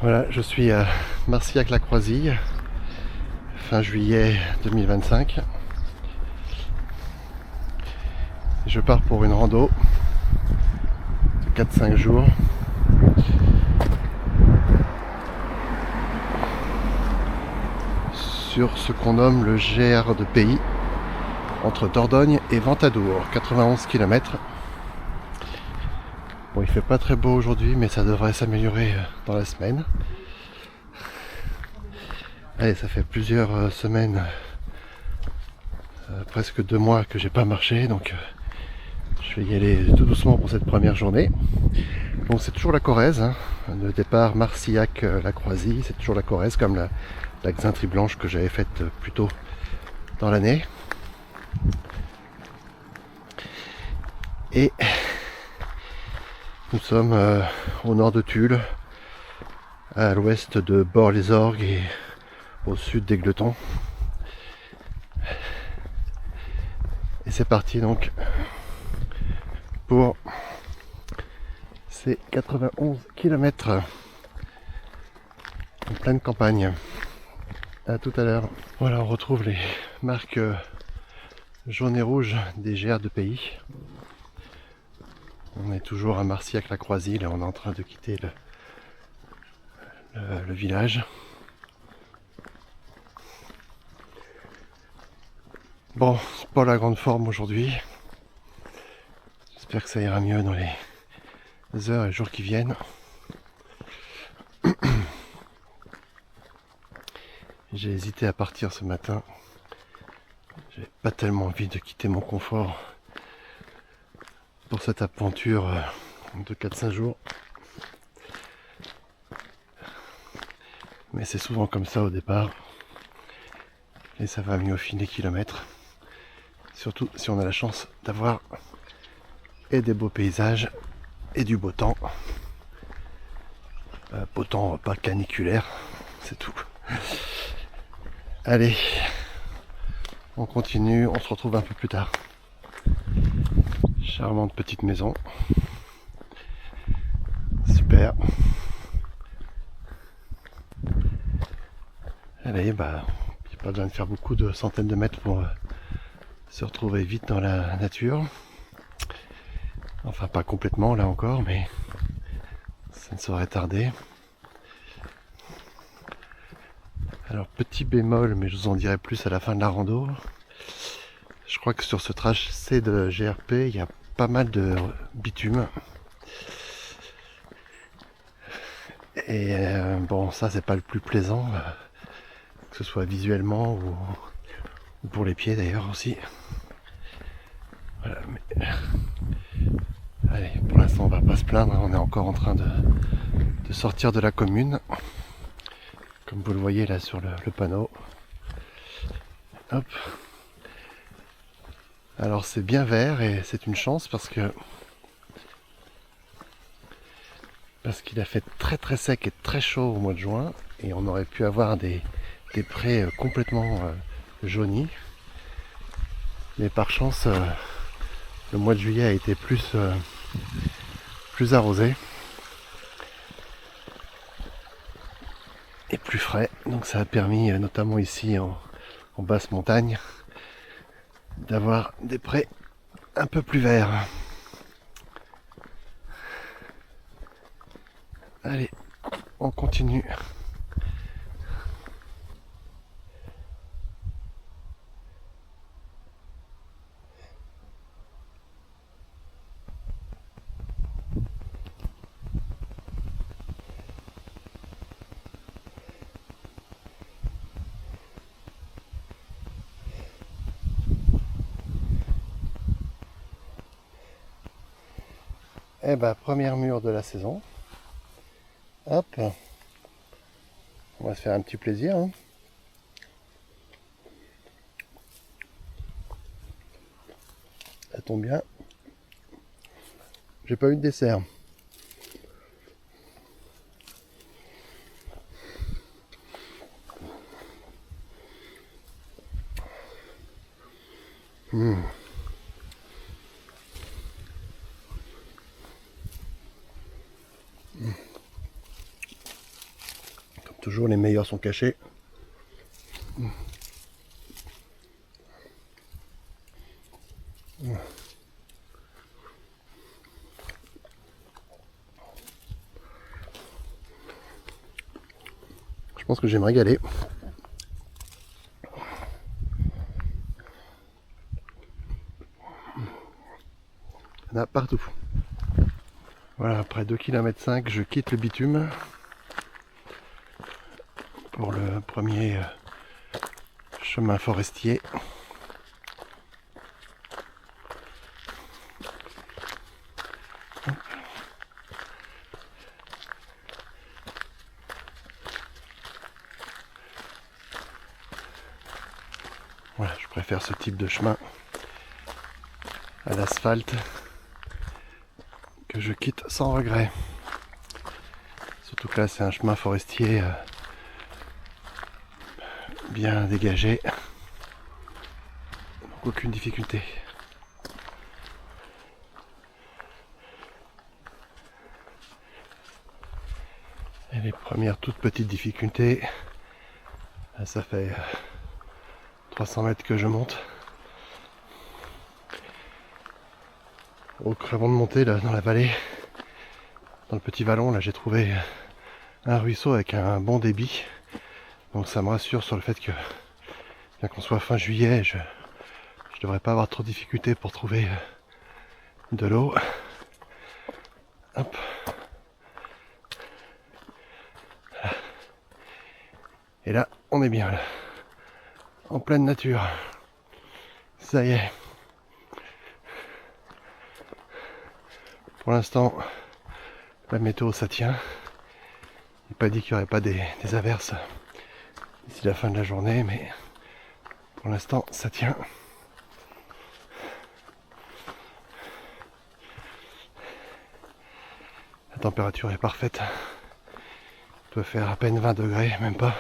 Voilà, je suis à Marcillac-la-Croisille, fin juillet 2025. Je pars pour une rando de 4-5 jours. Sur ce qu'on nomme le GR de pays, entre Dordogne et Ventadour, 91 km. Bon, il fait pas très beau aujourd'hui, mais ça devrait s'améliorer dans la semaine. Allez, ça fait plusieurs semaines, presque 2 mois que j'ai pas marché, donc je vais y aller tout doucement pour cette première journée. Bon, c'est toujours la Corrèze, hein. Le départ Marcillac-la-Croisille, c'est toujours la Corrèze, comme la Xintrie Blanche que j'avais faite plus tôt dans l'année. Et nous sommes au nord de Tulle, à l'ouest de Bort-les-Orgues et au sud d'Égletons. Et c'est parti donc pour ces 91 km en pleine campagne. À tout à l'heure. Voilà, on retrouve les marques jaunes et rouges des GR de pays. On est toujours à Marcillac-la-Croisille, là on est en train de quitter le village. Bon, c'est pas la grande forme aujourd'hui. J'espère que ça ira mieux dans les heures et jours qui viennent. J'ai hésité à partir ce matin. J'avais pas tellement envie de quitter mon confort pour cette aventure de 4-5 jours. Mais c'est souvent comme ça au départ. Et ça va mieux au fil des kilomètres. Surtout si on a la chance d'avoir et des beaux paysages et du beau temps. Beau temps pas caniculaire, c'est tout. Allez, on continue, on se retrouve un peu plus tard. Charmante petite maison. Super. Allez, il n'y a pas besoin de faire beaucoup de centaines de mètres pour se retrouver vite dans la nature. Enfin, pas complètement là encore, mais ça ne saurait tarder. Alors, petit bémol, mais je vous en dirai plus à la fin de la rando. Je crois que sur ce tracé de GRP, il y a pas mal de bitume. Et bon, ça c'est pas le plus plaisant, que ce soit visuellement ou pour les pieds d'ailleurs aussi. Voilà, mais allez, pour l'instant on va pas se plaindre, on est encore en train de sortir de la commune, comme vous le voyez là sur le panneau. Hop. Alors c'est bien vert et c'est une chance parce qu'il a fait très très sec et très chaud au mois de juin et on aurait pu avoir des prés complètement jaunis. Mais par chance, le mois de juillet a été plus arrosé et plus frais. Donc ça a permis, notamment ici en basse montagne, d'avoir des prés un peu plus verts. Allez, on continue. Eh ben, première mûre de la saison. Hop. On va se faire un petit plaisir. Hein. Ça tombe bien. J'ai pas eu de dessert. Toujours les meilleurs sont cachés. Je pense que je vais me régaler. Il y en a partout. Voilà, après 2,5 km, je quitte le bitume pour le premier chemin forestier. Voilà, je préfère ce type de chemin à l'asphalte que je quitte sans regret. Surtout que là c'est un chemin forestier bien dégagé, donc aucune difficulté. Et les premières toutes petites difficultés, là, ça fait 300 mètres que je monte. Donc avant de monter là dans la vallée, dans le petit vallon, là j'ai trouvé un ruisseau avec un bon débit. Donc ça me rassure sur le fait que, bien qu'on soit fin juillet, je devrais pas avoir trop de difficultés pour trouver de l'eau. Hop. Et là, on est bien là, en pleine nature. Ça y est. Pour l'instant, la météo ça tient. Il n'est pas dit qu'il n'y aurait pas des averses d'ici la fin de la journée, mais pour l'instant ça tient. La température est parfaite. Il doit faire à peine 20 degrés, même pas.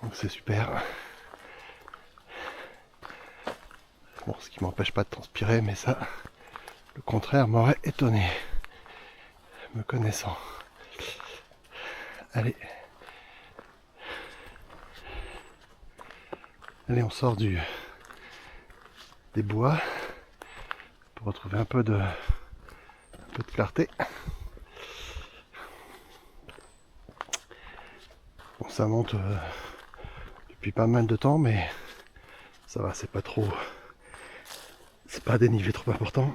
Donc c'est super. Bon, ce qui m'empêche pas de transpirer, mais ça, le contraire m'aurait étonné, me connaissant. Allez. Allez, on sort des bois pour retrouver un peu de clarté. Bon, ça monte depuis pas mal de temps, mais ça va, c'est pas trop, c'est pas un dénivelé trop important.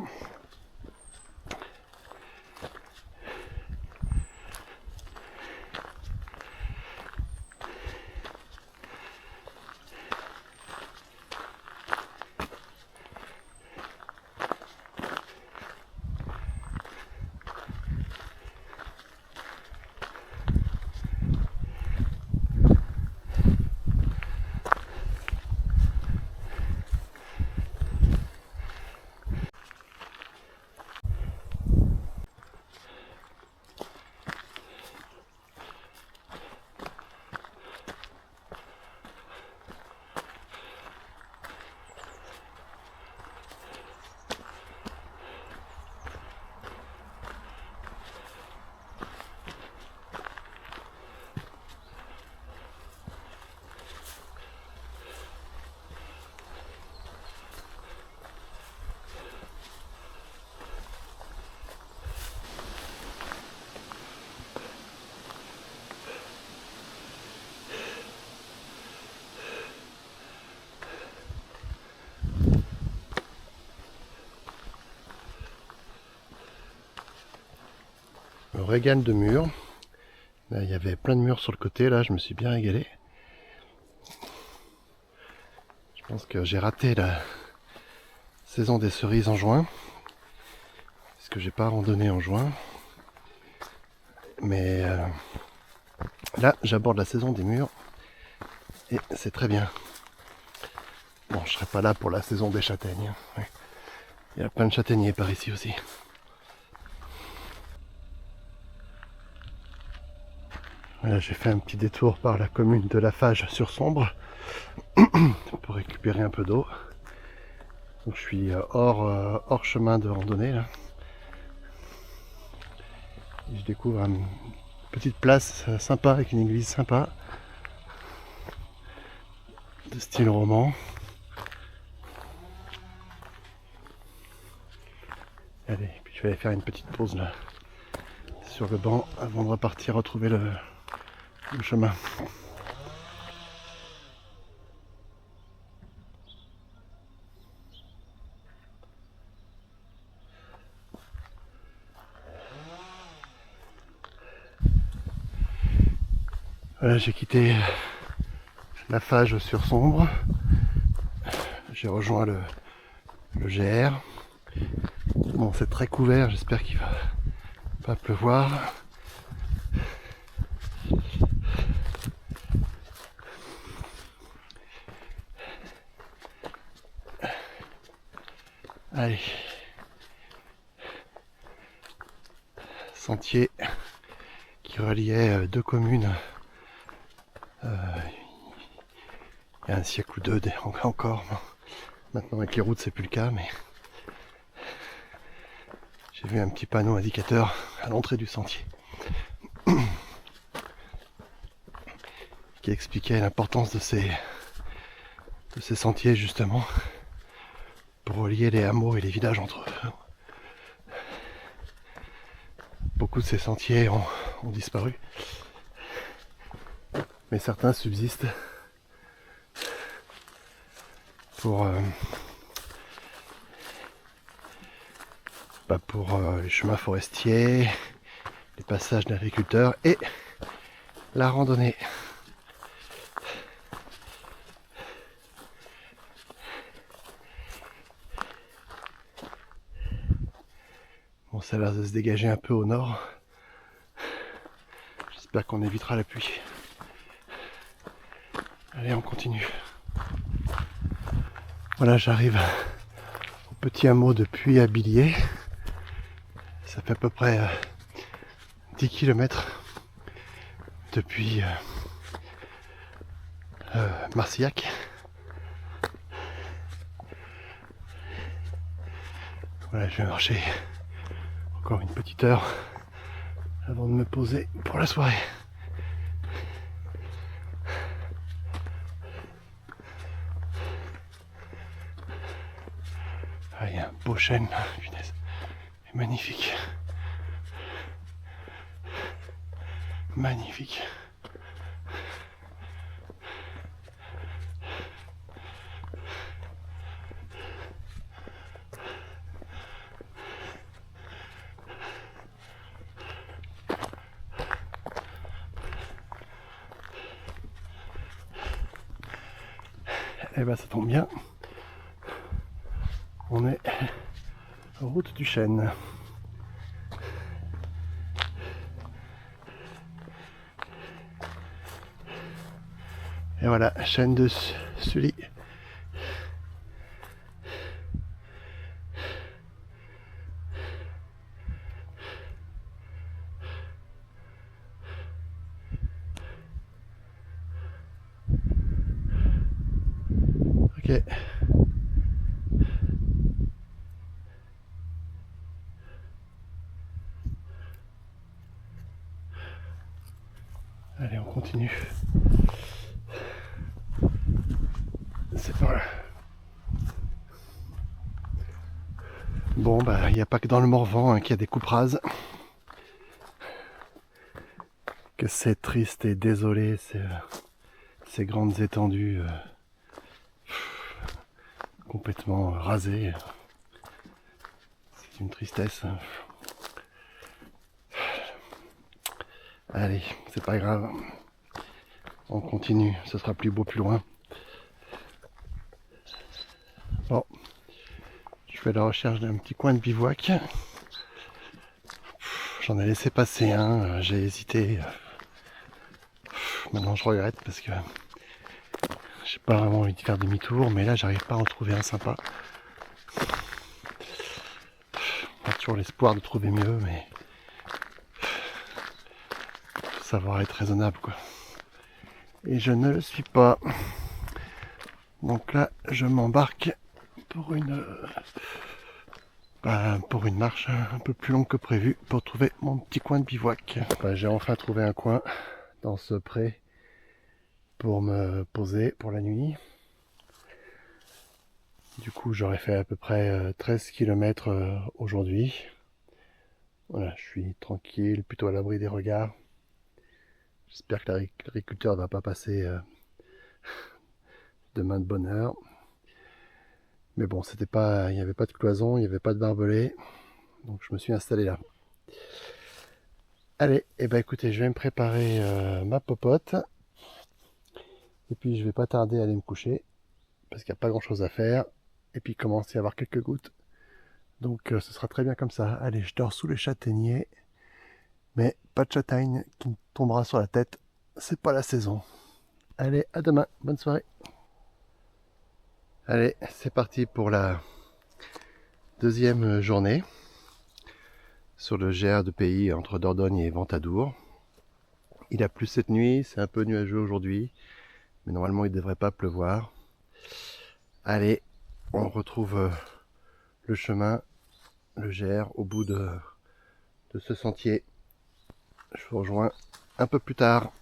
Me régale de murs. Là, il y avait plein de murs sur le côté, là je me suis bien régalé. Je pense que j'ai raté la saison des cerises en juin, puisque j'ai pas randonné en juin. Mais là j'aborde la saison des murs et c'est très bien. Bon, je serai pas là pour la saison des châtaignes. Ouais. Il y a plein de châtaigniers par ici aussi. Voilà, j'ai fait un petit détour par la commune de Lafage-sur-Sombre pour récupérer un peu d'eau. Donc je suis hors chemin de randonnée là. Et je découvre Petite place sympa avec une église sympa. De style roman. Allez, puis je vais aller faire une petite pause là sur le banc avant de repartir retrouver le chemin. Voilà, j'ai quitté la Fage sur Sombre. J'ai rejoint le GR. Bon, c'est très couvert, j'espère qu'il va pas pleuvoir. Allez. Sentier qui reliait deux communes il y a un siècle ou deux encore. Maintenant avec les routes c'est plus le cas, mais j'ai vu un petit panneau indicateur à l'entrée du sentier qui expliquait l'importance de ces sentiers justement pour relier les hameaux et les villages entre eux. Beaucoup de ces sentiers ont disparu, mais certains subsistent pour les chemins forestiers, les passages d'agriculteurs et la randonnée. Bon, ça a l'air de se dégager un peu au nord. J'espère qu'on évitera la pluie. Allez, on continue. Voilà, j'arrive au petit hameau de Puy-à-Billiers. Ça fait à peu près 10 km depuis Marcillac. Voilà, je vais marcher encore une petite heure avant de me poser pour la soirée. Ah, il y a un beau chêne là, punaise. C'est magnifique. Magnifique. Eh ben ça tombe bien. On est route du Chêne. Et voilà, Chêne de Sully. Ok. Allez, on continue. C'est par là. Bon, bah, il n'y a pas que dans le Morvan qu'il y a des coupes rases. Que c'est triste et désolé, ces grandes étendues complètement rasées. C'est une tristesse. Allez, c'est pas grave. On continue, ce sera plus beau plus loin. Bon, je fais la recherche d'un petit coin de bivouac. J'en ai laissé passer un, j'ai hésité. Maintenant je regrette parce que j'ai pas vraiment envie de faire demi-tour, mais là j'arrive pas à en trouver un sympa. On a toujours l'espoir de trouver mieux, mais faut savoir être raisonnable quoi. Et je ne le suis pas. Donc là je m'embarque pour une pour une marche un peu plus longue que prévu pour trouver mon petit coin de bivouac. J'ai enfin trouvé un coin dans ce pré pour me poser pour la nuit. Du coup, j'aurais fait à peu près 13 km aujourd'hui. Voilà, je suis tranquille, plutôt à l'abri des regards. J'espère que l'agriculteur ne va pas passer demain de bonne heure. Mais bon, il n'y avait pas de cloison, il n'y avait pas de barbelé. Donc je me suis installé là. Allez, et ben écoutez, je vais me préparer ma popote. Et puis je vais pas tarder à aller me coucher. Parce qu'il n'y a pas grand chose à faire. Et puis il commence à y avoir quelques gouttes. Donc ce sera très bien comme ça. Allez, je dors sous les châtaigniers. Mais pas de châtaigne qui me tombera sur la tête. C'est pas la saison. Allez, à demain. Bonne soirée. Allez, c'est parti pour la deuxième journée sur le GR de pays entre Dordogne et Ventadour. Il a plu cette nuit, c'est un peu nuageux aujourd'hui, mais normalement il ne devrait pas pleuvoir. Allez, on retrouve le chemin, le GR au bout de ce sentier. Je vous rejoins un peu plus tard.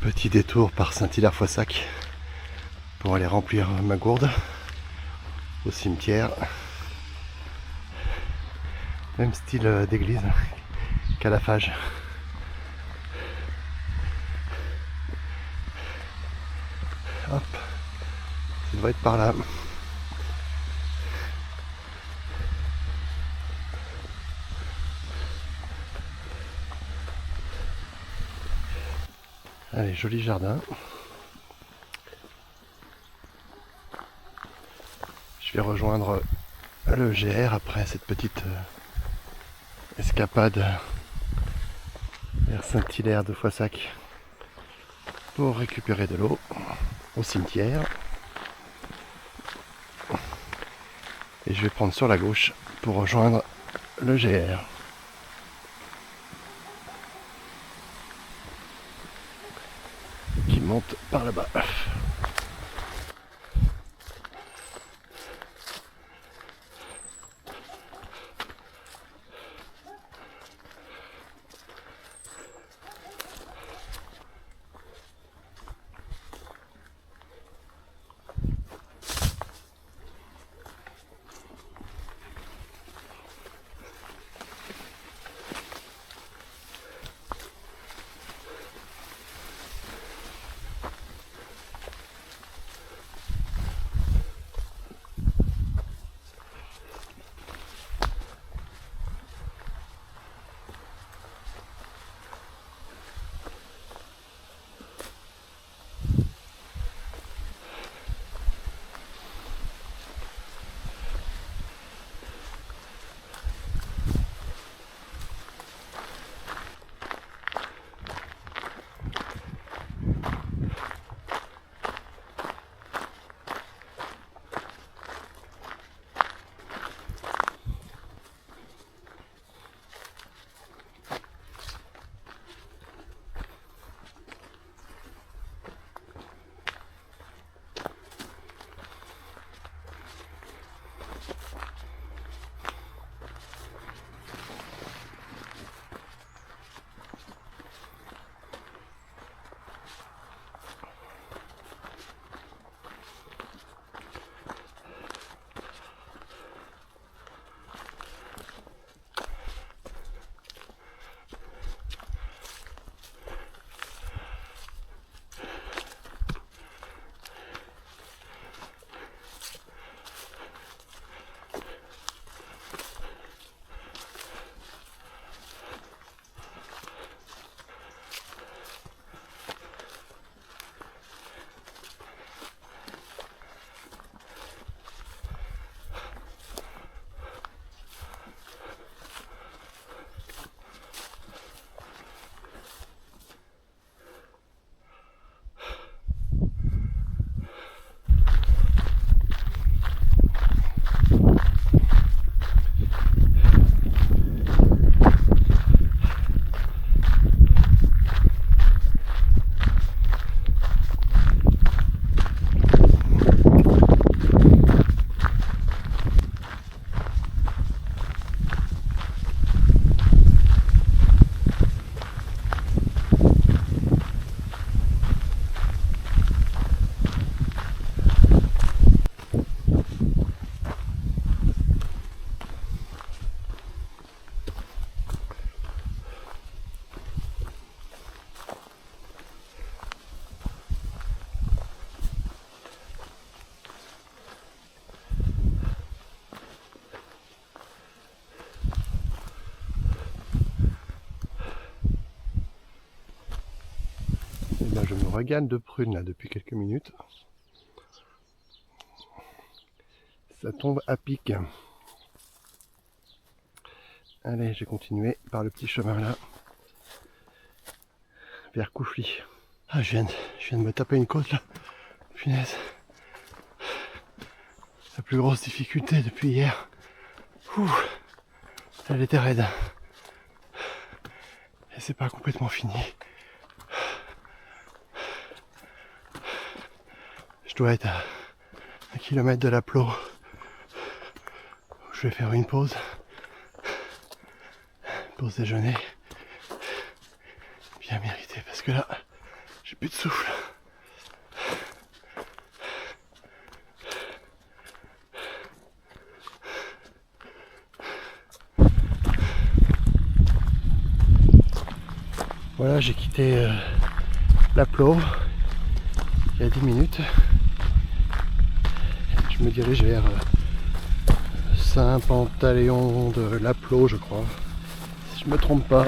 Petit détour par Saint-Hilaire-Foissac pour aller remplir ma gourde au cimetière. Même style d'église qu'à la Fage. Hop, ça doit être par là. Allez, joli jardin. Je vais rejoindre le GR après cette petite escapade vers Saint-Hilaire de Foissac pour récupérer de l'eau au cimetière. Et je vais prendre sur la gauche pour rejoindre le GR. Qui monte par là-bas. je me régale de prunes là depuis quelques minutes. Ça tombe à pic. Allez, j'ai continué par le petit chemin là, vers Couchely. Ah, je viens de me taper une côte là. Punaise. La plus grosse difficulté depuis hier. Ouh, elle était raide. Et c'est pas complètement fini. Je dois être à 1 kilomètre de la Plo. Je vais faire une pause. Pause déjeuner. Bien mérité parce que là, j'ai plus de souffle. Voilà, j'ai quitté la Plo il y a 10 minutes. Je me dirige vers Saint-Pantaléon de la Plo, je crois, si je me trompe pas.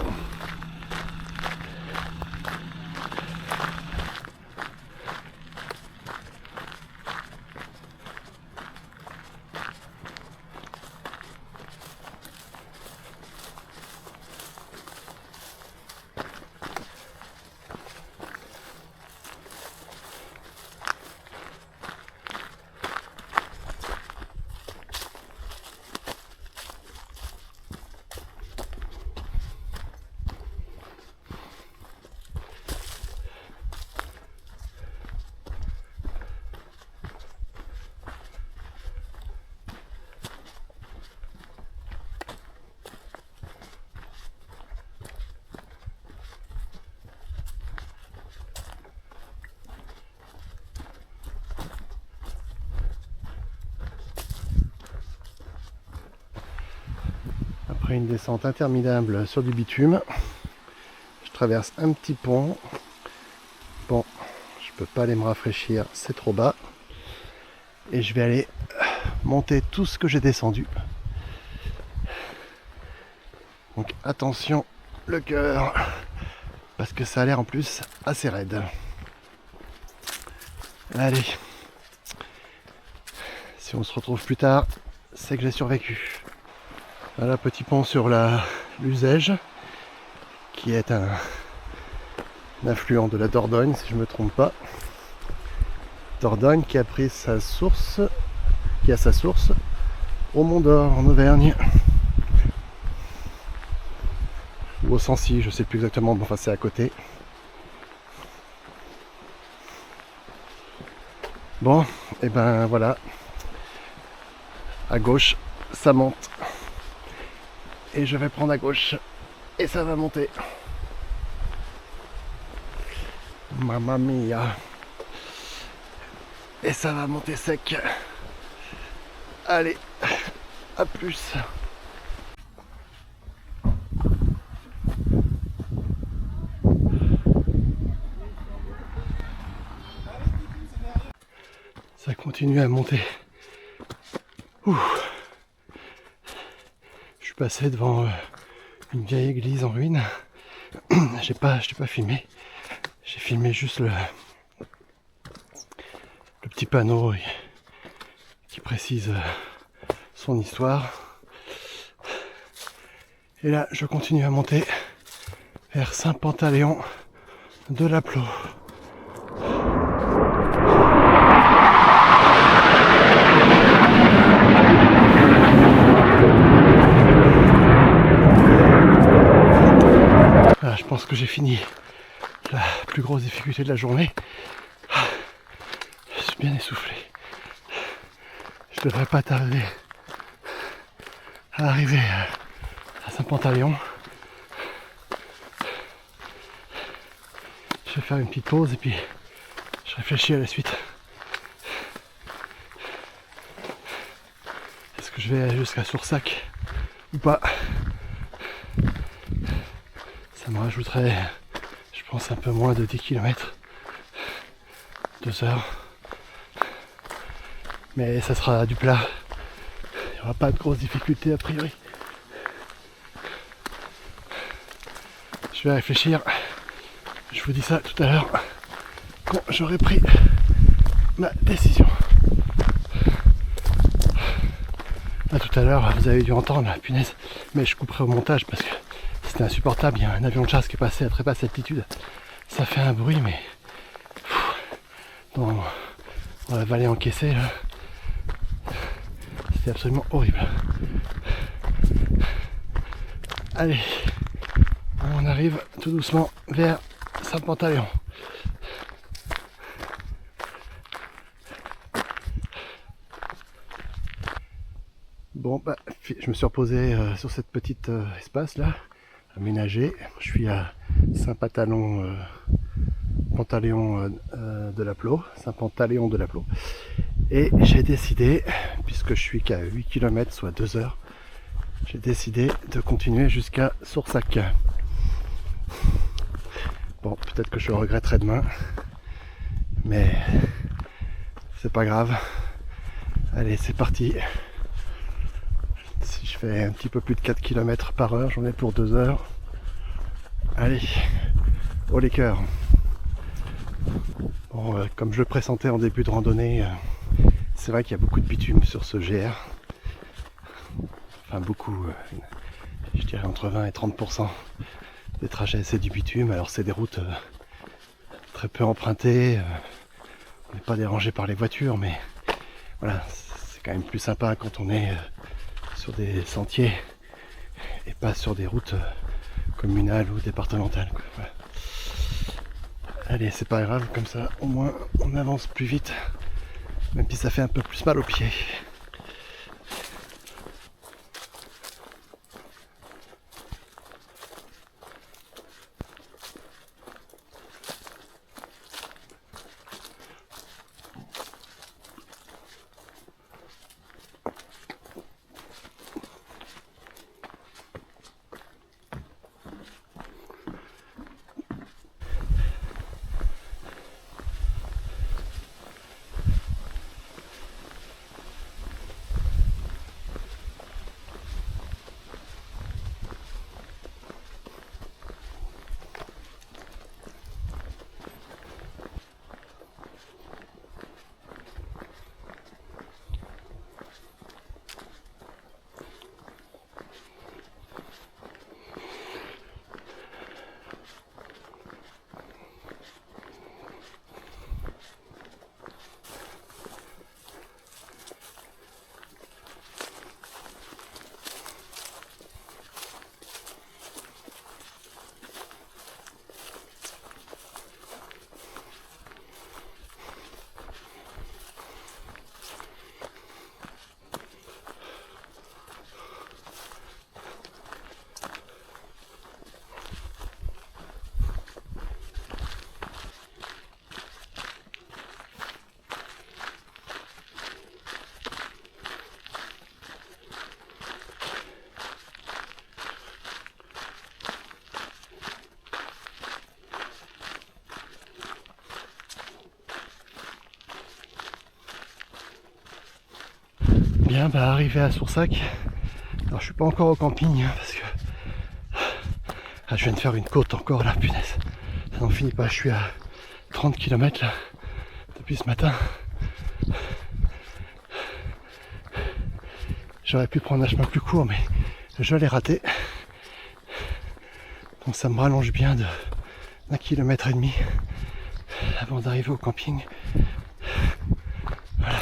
Après une descente interminable sur du bitume, je traverse un petit pont. Bon, je peux pas aller me rafraîchir, c'est trop bas. Et je vais aller monter tout ce que j'ai descendu. Donc attention, le cœur, parce que ça a l'air en plus assez raide. Allez, si on se retrouve plus tard, c'est que j'ai survécu. Voilà, petit pont sur l'Uzège, qui est un affluent de la Dordogne, si je ne me trompe pas. Dordogne qui a sa source au Mont d'Or, en Auvergne. Ou au Sancy, je sais plus exactement, mais enfin c'est à côté. Bon, et ben voilà. À gauche, ça monte. Et je vais prendre à gauche. Et ça va monter. Mamma mia. Et ça va monter sec. Allez, à plus. Ça continue à monter. Ouh. Je suis passé devant une vieille église en ruine. Je t'ai pas filmé. J'ai filmé juste le petit panneau qui précise son histoire. Et là, je continue à monter vers Saint-Pantaléon de la Plo. Voilà, je pense que j'ai fini la plus grosse difficulté de la journée. Je suis bien essoufflé. Je devrais pas tarder à arriver à Saint-Pantaléon. Je vais faire une petite pause et puis je réfléchis à la suite. Est-ce que je vais jusqu'à Soursac ou pas? Ça me rajouterait, je pense, un peu moins de 10 km. 2 heures. Mais ça sera du plat. Il n'y aura pas de grosses difficultés a priori. Je vais réfléchir. Je vous dis ça tout à l'heure. quand j'aurai pris ma décision. Là, tout à l'heure, vous avez dû entendre, punaise, mais je couperai au montage parce que c'était insupportable. Il y a un avion de chasse qui est passé à très basse altitude. Ça fait un bruit, mais dans la vallée encaissée, là, c'était absolument horrible. Allez, on arrive tout doucement vers Saint-Pantaléon. Bon, bah, je me suis reposé sur cette petite espace là, aménagé. Je suis à Saint-Pantaléon de la Plo, Saint-Pantaléon de la Plo. Et j'ai décidé, puisque je suis qu'à 8 km, soit 2 heures, j'ai décidé de continuer jusqu'à Soursac. Bon, peut-être que je le regretterai demain, mais c'est pas grave. Allez, c'est parti. Si je fais un petit peu plus de 4 km par heure, j'en ai pour 2 heures. Allez, haut les cœurs. Bon, comme je le pressentais en début de randonnée, c'est vrai qu'il y a beaucoup de bitume sur ce GR. Enfin beaucoup, je dirais entre 20 et 30% des trajets c'est du bitume. Alors c'est des routes très peu empruntées, on n'est pas dérangé par les voitures, mais voilà, c'est quand même plus sympa quand on est sur des sentiers et pas sur des routes communales ou départementales, quoi. Voilà. Allez, c'est pas grave, comme ça au moins on avance plus vite, même si ça fait un peu plus mal aux pieds. Bien, bah arrivé à Soursac. Alors je suis pas encore au camping hein, parce que je viens de faire une côte encore là, punaise. Ça n'en finit pas, je suis à 30 km là depuis ce matin. J'aurais pu prendre un chemin plus court mais je l'ai raté. Donc ça me rallonge bien de 1,5 km avant d'arriver au camping. Voilà.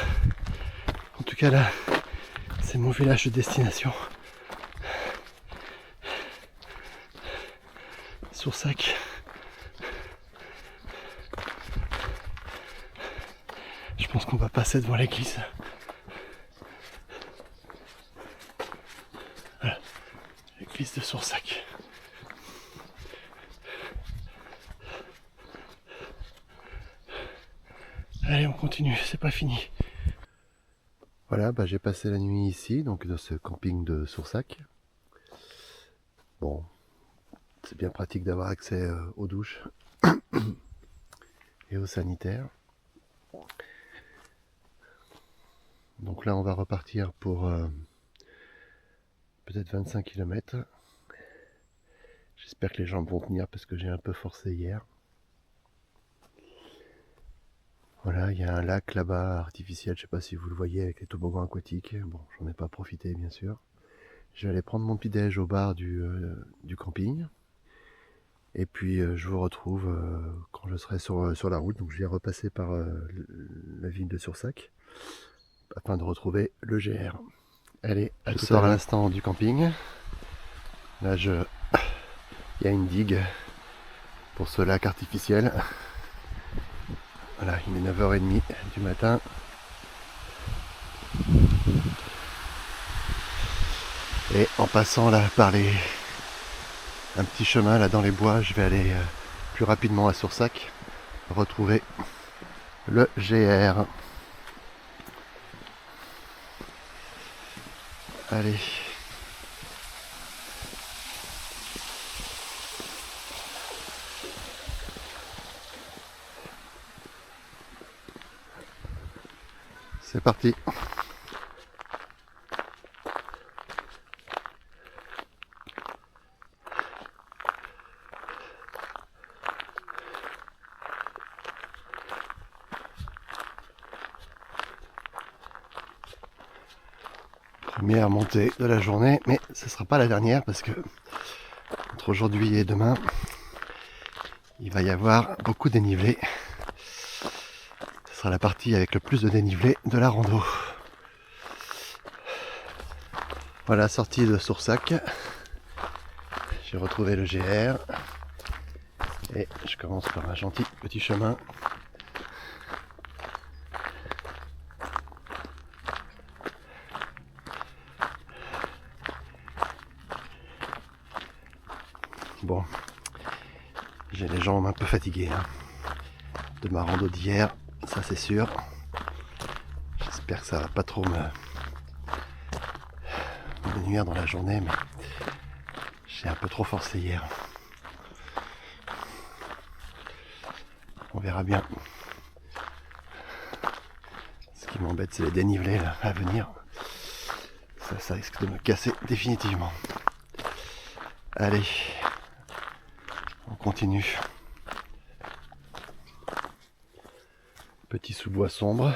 En tout cas là, c'est mon village de destination. Soursac. Je pense qu'on va passer devant l'église. Voilà, l'église de Soursac. Allez, on continue, c'est pas fini. Voilà, bah, j'ai passé la nuit ici, donc dans ce camping de Soursac. Bon, c'est bien pratique d'avoir accès aux douches et aux sanitaires. Donc là, on va repartir pour peut-être 25 km. J'espère que les jambes vont tenir parce que j'ai un peu forcé hier. Voilà, il y a un lac là-bas artificiel, je sais pas si vous le voyez avec les toboggans aquatiques. Bon, j'en ai pas profité bien sûr. Je vais aller prendre mon petit déj au bar du camping. Et puis je vous retrouve quand je serai sur la route. Donc je vais repasser par la ville de Sursac afin de retrouver le GR. Allez, à tout à l'instant du camping. Là il y a une digue pour ce lac artificiel. Voilà, il est 9h30 du matin. Et en passant là par un petit chemin là dans les bois, je vais aller plus rapidement à Sursac retrouver le GR. Allez. C'est parti. Première montée de la journée, mais ce ne sera pas la dernière parce que entre aujourd'hui et demain, il va y avoir beaucoup de dénivelé. Ce sera la partie avec le plus de dénivelé de la rando. Voilà, sortie de Sursac. J'ai retrouvé le GR. Et je commence par un gentil petit chemin. Bon, j'ai les jambes un peu fatiguées de ma rando d'hier, ça c'est sûr. J'espère que ça va pas trop me nuire dans la journée, mais j'ai un peu trop forcé hier. On verra bien. Ce qui m'embête, c'est les dénivelés là, à venir. Ça risque de me casser définitivement. Allez, on continue. Petit sous-bois sombre.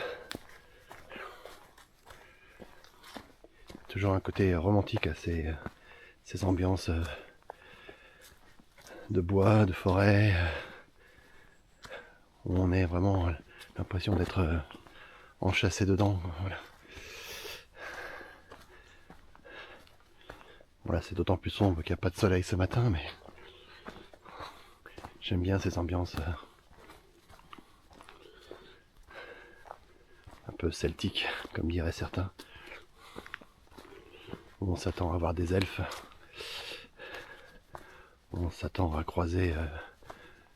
Toujours un côté romantique à ces ambiances de bois, de forêt, où on est vraiment l'impression d'être enchâssé dedans. Voilà. Voilà, c'est d'autant plus sombre qu'il n'y a pas de soleil ce matin, mais j'aime bien ces ambiances un peu celtiques, comme diraient certains, où on s'attend à voir des elfes, où on s'attend à croiser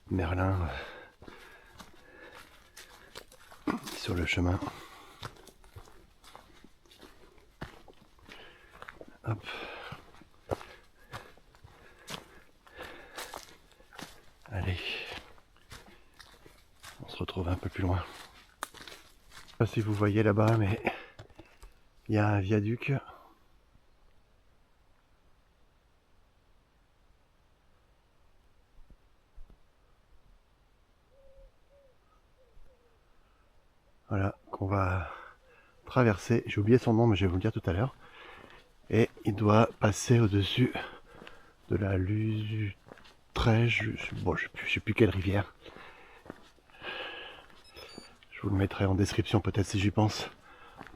Merlin sur le chemin. Hop. Allez, on se retrouve un peu plus loin. Je sais pas si vous voyez là-bas, mais il y a un viaduc. Voilà, qu'on va traverser. J'ai oublié son nom, mais je vais vous le dire tout à l'heure. Et il doit passer au-dessus de la Lutrège. Bon, je sais plus quelle rivière. Je vous le mettrai en description peut-être si j'y pense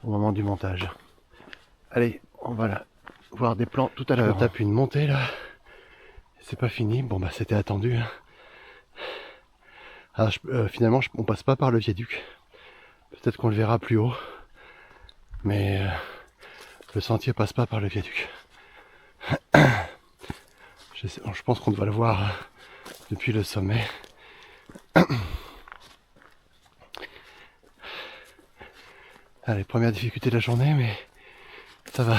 au moment du montage. Allez, on va là voir des plans tout à l'heure. On tape une montée là. C'est pas fini. Bon bah c'était attendu. Alors, finalement on passe pas par le viaduc. Peut-être qu'on le verra plus haut. Mais le sentier passe pas par le viaduc. Je pense qu'on doit le voir depuis le sommet. Allez, première difficulté de la journée, mais ça va.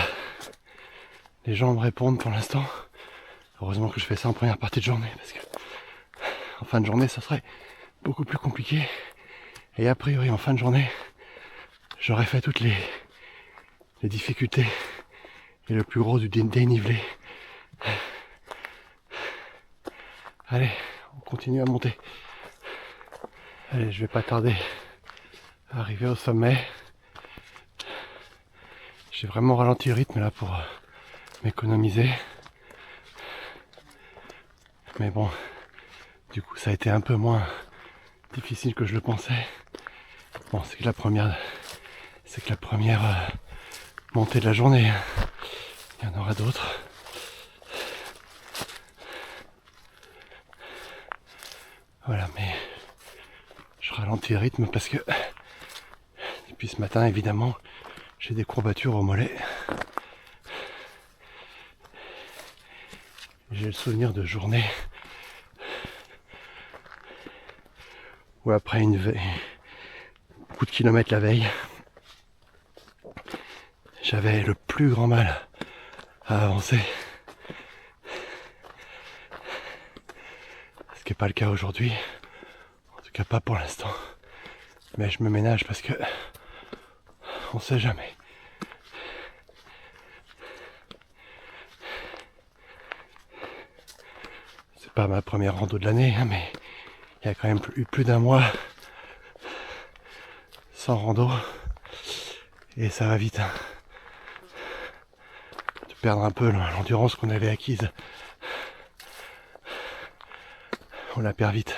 Les gens me répondent pour l'instant. Heureusement que je fais ça en première partie de journée, parce que en fin de journée, ça serait beaucoup plus compliqué. Et a priori, en fin de journée, j'aurais fait toutes les difficultés et le plus gros du dénivelé. Allez, on continue à monter. Allez, je vais pas tarder Arrivé au sommet, j'ai vraiment ralenti le rythme là pour m'économiser. Mais bon, du coup ça a été un peu moins difficile que je le pensais. Bon, c'est que la première montée de la journée. Il y en aura d'autres. Voilà, mais je ralentis le rythme parce que depuis ce matin, évidemment, j'ai des courbatures au mollet. J'ai le souvenir de journées où après beaucoup de kilomètres la veille, j'avais le plus grand mal à avancer. Ce qui n'est pas le cas aujourd'hui, en tout cas pas pour l'instant. Mais je me ménage parce que on sait jamais. C'est pas ma première rando de l'année, hein, mais il y a quand même eu plus d'un mois sans rando et ça va vite. Hein. De perdre un peu l'endurance qu'on avait acquise. On la perd vite.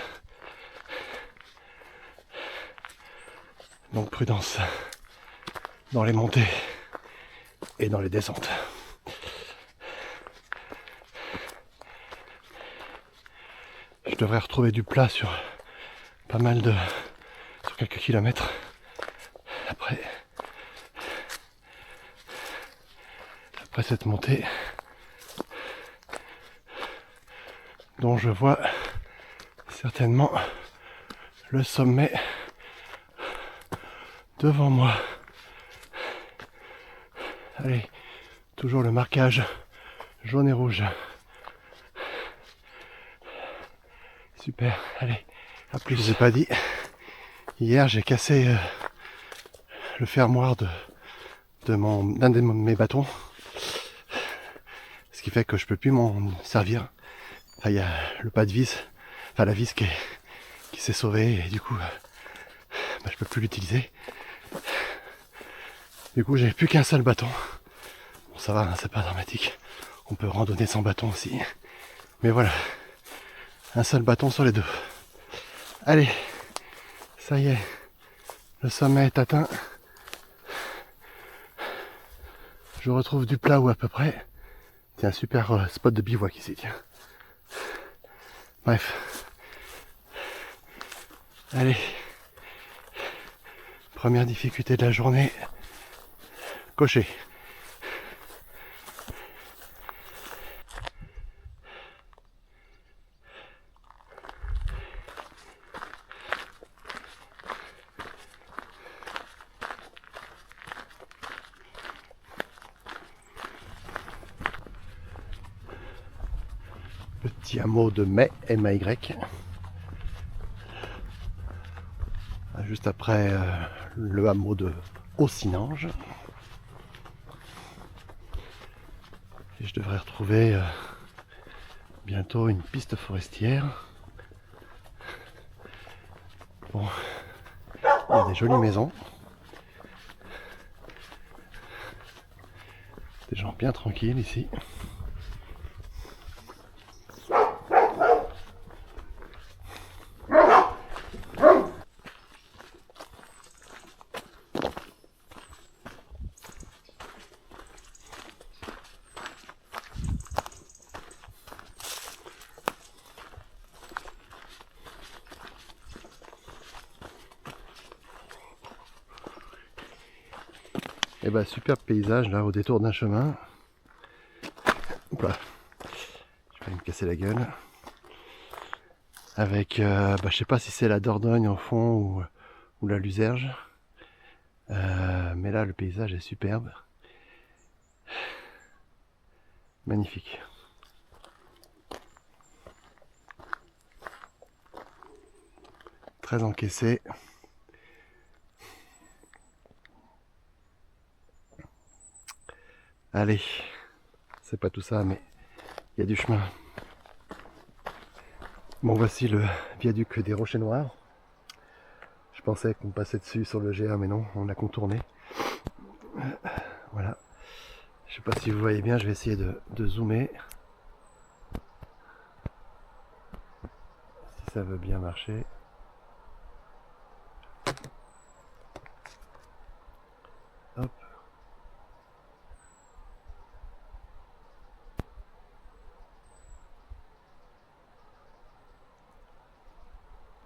Donc prudence dans les montées et dans les descentes. Je devrais retrouver du plat sur sur quelques kilomètres. Après cette montée dont je vois certainement le sommet devant moi. Allez, toujours le marquage jaune et rouge. Super, allez, à plus. Je vous ai pas dit, hier j'ai cassé le fermoir d'un de mes bâtons. Ce qui fait que je peux plus m'en servir. Enfin, il y a le pas de vis, enfin la vis qui s'est sauvée et du coup je peux plus l'utiliser. Du coup j'ai plus qu'un seul bâton. Bon ça va, hein, c'est pas dramatique. On peut randonner sans bâton aussi. Mais voilà, un seul bâton sur les deux. Allez, ça y est, le sommet est atteint. Je retrouve du plat ou à peu près. C'est un super spot de bivouac ici, tiens. Bref. Allez. Première difficulté de la journée. Coché. Petit hameau de May, M-A-Y. Juste après le hameau de Haucinange. Et je devrais retrouver bientôt une piste forestière. Bon, il y a des jolies maisons. Des gens bien tranquilles ici. Et bah superbe paysage là au détour d'un chemin. Hop là. Je vais me casser la gueule. Avec je sais pas si c'est la Dordogne au fond ou la Luzerge. Mais là le paysage est superbe. Magnifique. Très encaissé. Allez, c'est pas tout ça, mais il y a du chemin. Bon, voici le viaduc des Rochers Noirs. Je pensais qu'on passait dessus sur le G1, mais non, on a contourné. Voilà. Je sais pas si vous voyez bien, je vais essayer de zoomer. Si ça veut bien marcher. Hop.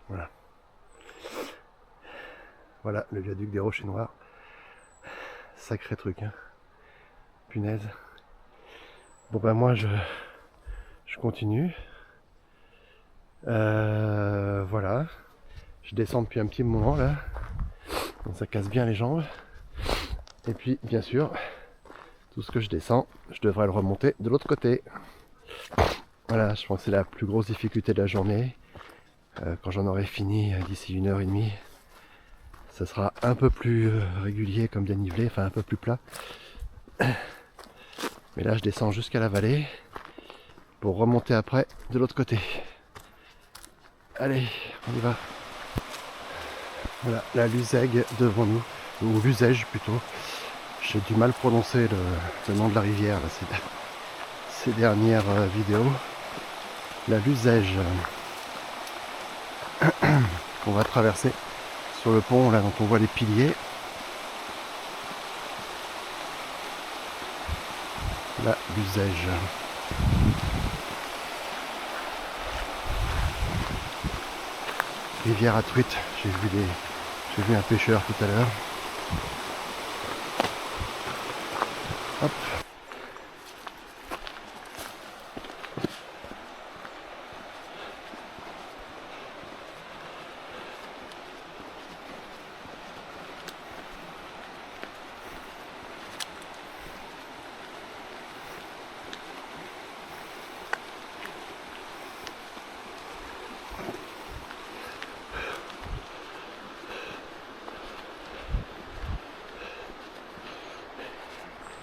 Voilà. Voilà le viaduc des Rochers Noirs. Sacré truc, hein. Punaise. Bon ben moi je continue. Voilà. Je descends depuis un petit moment là. Donc ça casse bien les jambes. Et puis bien sûr, tout ce que je descends, je devrais le remonter de l'autre côté. Voilà, je pense que c'est la plus grosse difficulté de la journée. Quand j'en aurai fini d'ici 1h30, ça sera un peu plus régulier comme dénivelé, enfin un peu plus plat. Mais là je descends jusqu'à la vallée pour remonter après de l'autre côté. Allez, on y va. Voilà, la Luzègue devant nous, ou Luzège plutôt. J'ai du mal prononcer le nom de la rivière là, ces dernières vidéos. La Luzège qu'on va traverser sur le pont là dont on voit les piliers. La Luzège. Rivière à truites, j'ai vu un pêcheur tout à l'heure. Hop.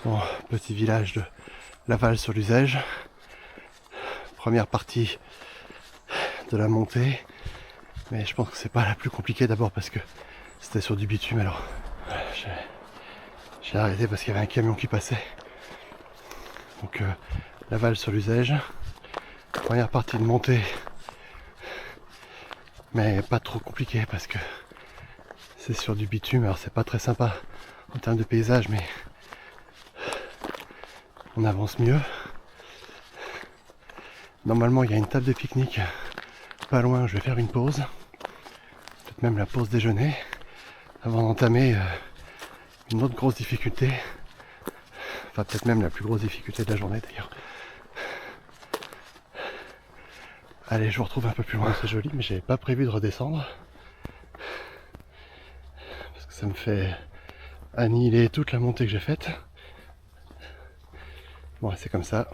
Bon, petit village de Laval-sur-Luzège. Première partie de la montée. Mais je pense que c'est pas la plus compliquée d'abord parce que c'était sur du bitume. Alors j'ai arrêté parce qu'il y avait un camion qui passait. Donc Laval-sur-Luzège. Première partie de montée. Mais pas trop compliqué parce que c'est sur du bitume. Alors c'est pas très sympa en termes de paysage, mais on avance mieux. Normalement il y a une table de pique-nique pas loin, je vais faire une pause. Peut-être même la pause déjeuner avant d'entamer une autre grosse difficulté. Enfin peut-être même la plus grosse difficulté de la journée d'ailleurs. Allez, je vous retrouve un peu plus loin, c'est joli, mais j'avais pas prévu de redescendre. Parce que ça me fait annihiler toute la montée que j'ai faite. Bon, c'est comme ça.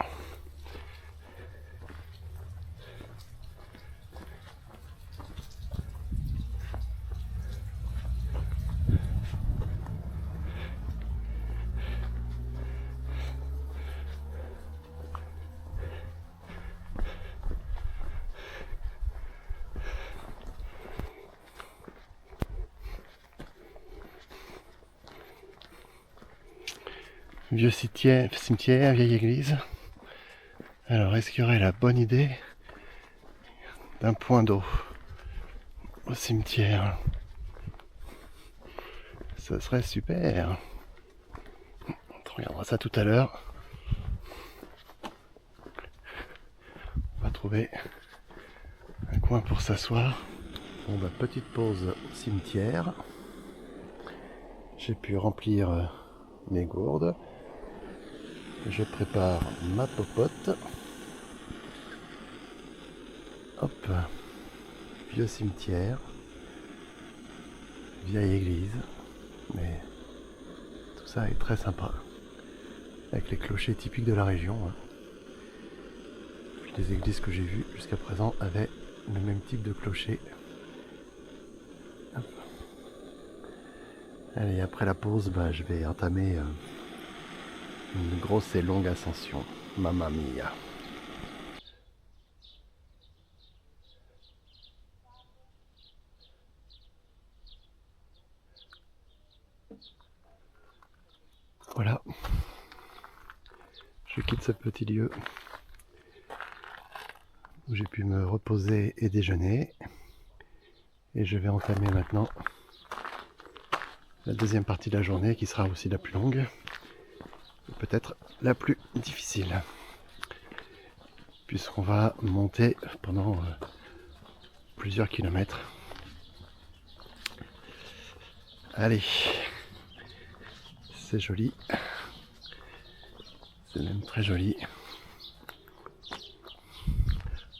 Vieux cimetière, vieille église. Alors, est-ce qu'il y aurait la bonne idée d'un point d'eau au cimetière? Ça serait super. On regardera ça tout à l'heure. On va trouver un coin pour s'asseoir. Bon bah, petite pause au cimetière. J'ai pu remplir mes gourdes. Je prépare ma popote. Hop, vieux cimetière, vieille église, mais tout ça est très sympa, avec les clochers typiques de la région. Puis les églises que j'ai vues jusqu'à présent avaient le même type de clocher. Hop. Allez, après la pause, bah, je vais entamer une grosse et longue ascension. Mamma mia. Voilà. Je quitte ce petit lieu où j'ai pu me reposer et déjeuner. Et je vais entamer maintenant la deuxième partie de la journée qui sera aussi la plus longue et peut-être la plus difficile. Puisqu'on va monter pendant plusieurs kilomètres. Allez, c'est joli, c'est même très joli.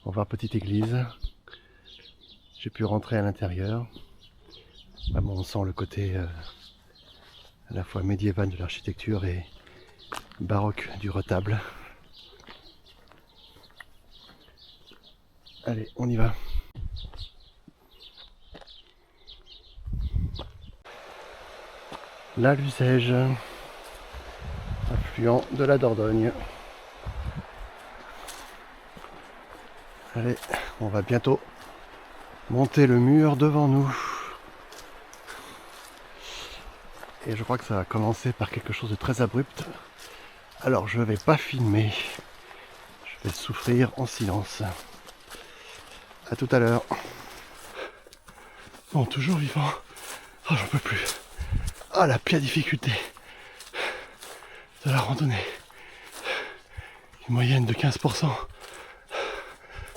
On va voir petite église. J'ai pu rentrer à l'intérieur. Ah bon, on sent le côté à la fois médiéval de l'architecture et baroque du retable. Allez, on y va. La Lucège, affluent de la Dordogne. Allez, on va bientôt monter le mur devant nous. Et je crois que ça va commencer par quelque chose de très abrupt. Alors je ne vais pas filmer. Je vais souffrir en silence. A tout à l'heure. Bon, toujours vivant. Oh, j'en peux plus. Ah, la pire difficulté de la randonnée. Une moyenne de 15%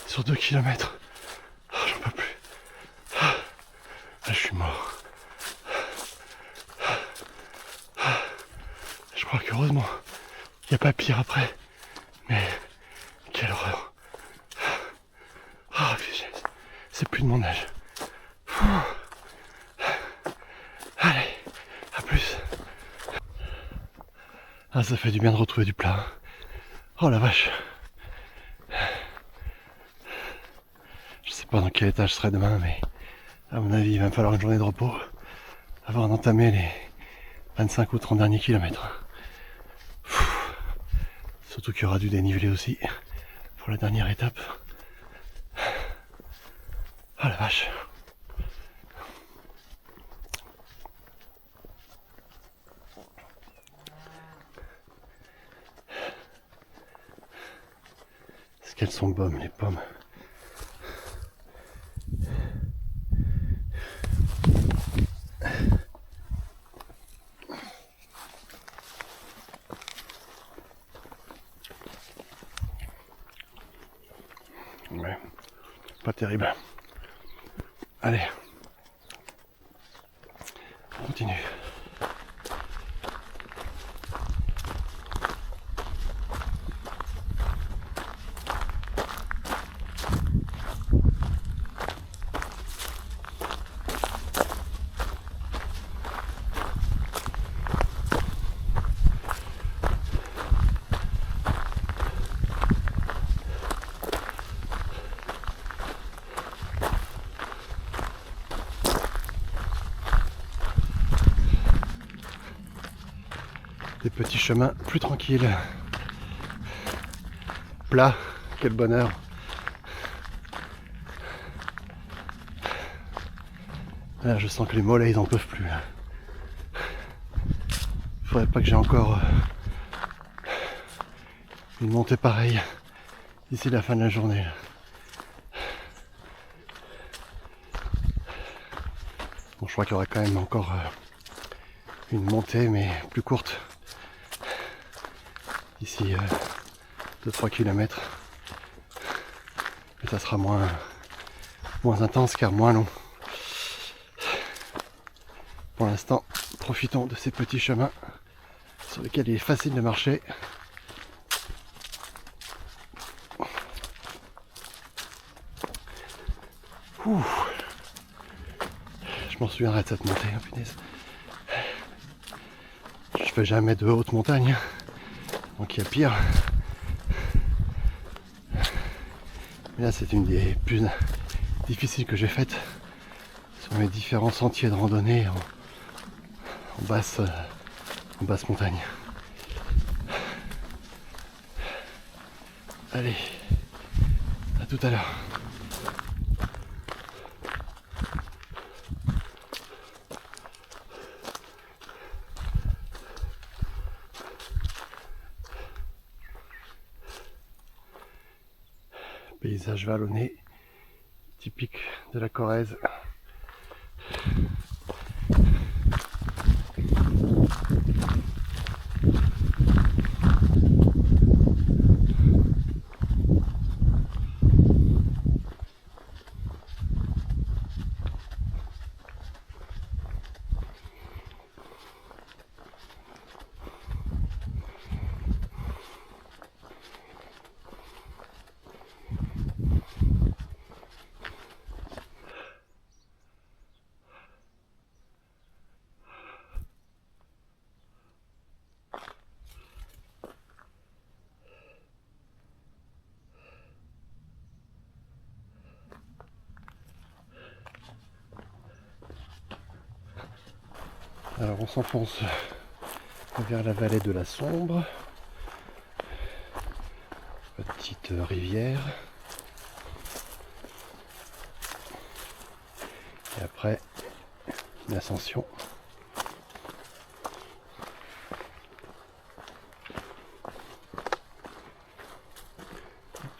sur 2 km. Oh, j'en peux plus. Ah, je suis mort. Je crois qu'heureusement, il n'y a pas pire après. Mais quelle horreur. Ah, c'est plus de mon âge. Allez, à plus. Ah, ça fait du bien de retrouver du plat. Oh la vache. Je sais pas dans quel état je serai demain, mais à mon avis, il va me falloir une journée de repos avant d'entamer les 25 ou 30 derniers kilomètres. Surtout qu'il y aura du dénivelé aussi pour la dernière étape. Oh la vache. Est-ce qu'elles sont bonnes les pommes? Ouais, pas terrible. Allez, on continue. Des petits chemins plus tranquilles. Plat, quel bonheur. Là, je sens que les mollets ils en peuvent plus. Faudrait pas que j'ai encore une montée pareille d'ici la fin de la journée. Bon, je crois qu'il y aurait quand même encore une montée, mais plus courte. D'ici 2-3 km. Et ça sera moins intense car moins long. Pour l'instant, profitons de ces petits chemins sur lesquels il est facile de marcher. Ouh. Je m'en souviendrai de cette montée, hein, punaise. Je fais jamais de haute montagne, donc il y a pire. Mais là, c'est une des plus difficiles que j'ai faites sur mes différents sentiers de randonnée en basse montagne. Allez, à tout à l'heure. paysage vallonné typique de la Corrèze. Alors on s'enfonce vers la vallée de la Sombre, petite rivière, et après une ascension.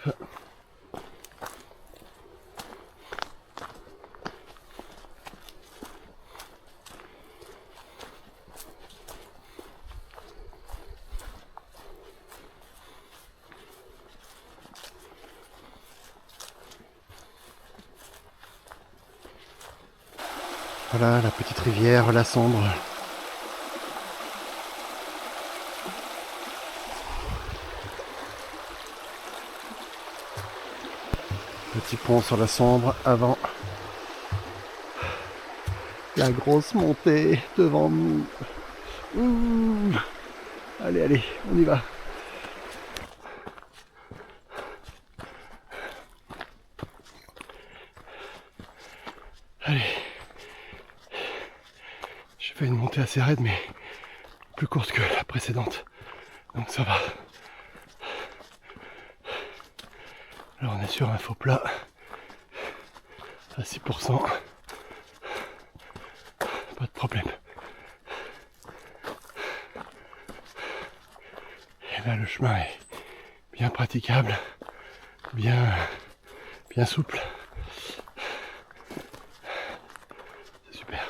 Hop. Voilà la petite rivière, la Sombre. Petit pont sur la Sombre avant la grosse montée devant nous. Ouh. Allez, allez, on y va. Allez. J'ai fait une montée assez raide, mais plus courte que la précédente. Donc ça va. Alors on est sur un faux plat à 6%. Pas de problème. Et là le chemin est bien praticable, bien souple. C'est super.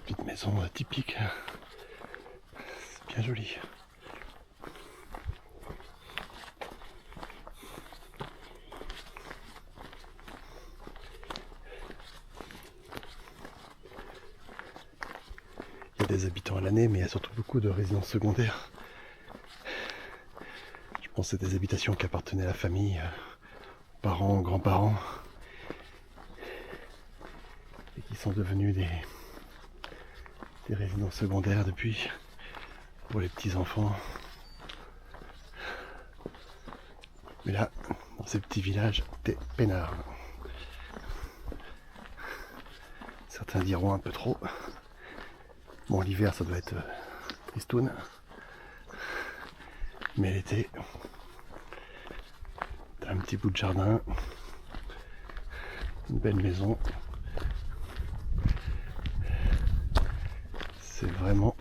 Petite maison typique, c'est bien joli. Il y a des habitants à l'année, mais il y a surtout beaucoup de résidences secondaires. Je pense que c'est des habitations qui appartenaient à la famille, aux parents, aux grands-parents, et qui sont devenues des résidences secondaires depuis, pour les petits-enfants. Mais là, dans ces petits villages, t'es peinard. Certains diront un peu trop. Bon, l'hiver, ça doit être tristoun. Mais l'été, t'as un petit bout de jardin, une belle maison. C'est vraiment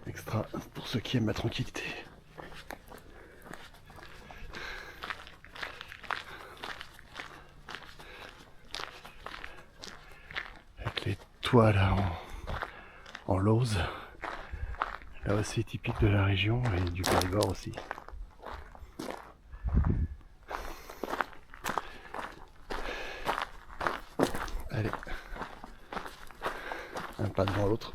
extra pour ceux qui aiment la tranquillité. Avec les toits là en lauze, là aussi typique de la région et du Périgord aussi. Allez, un pas devant l'autre.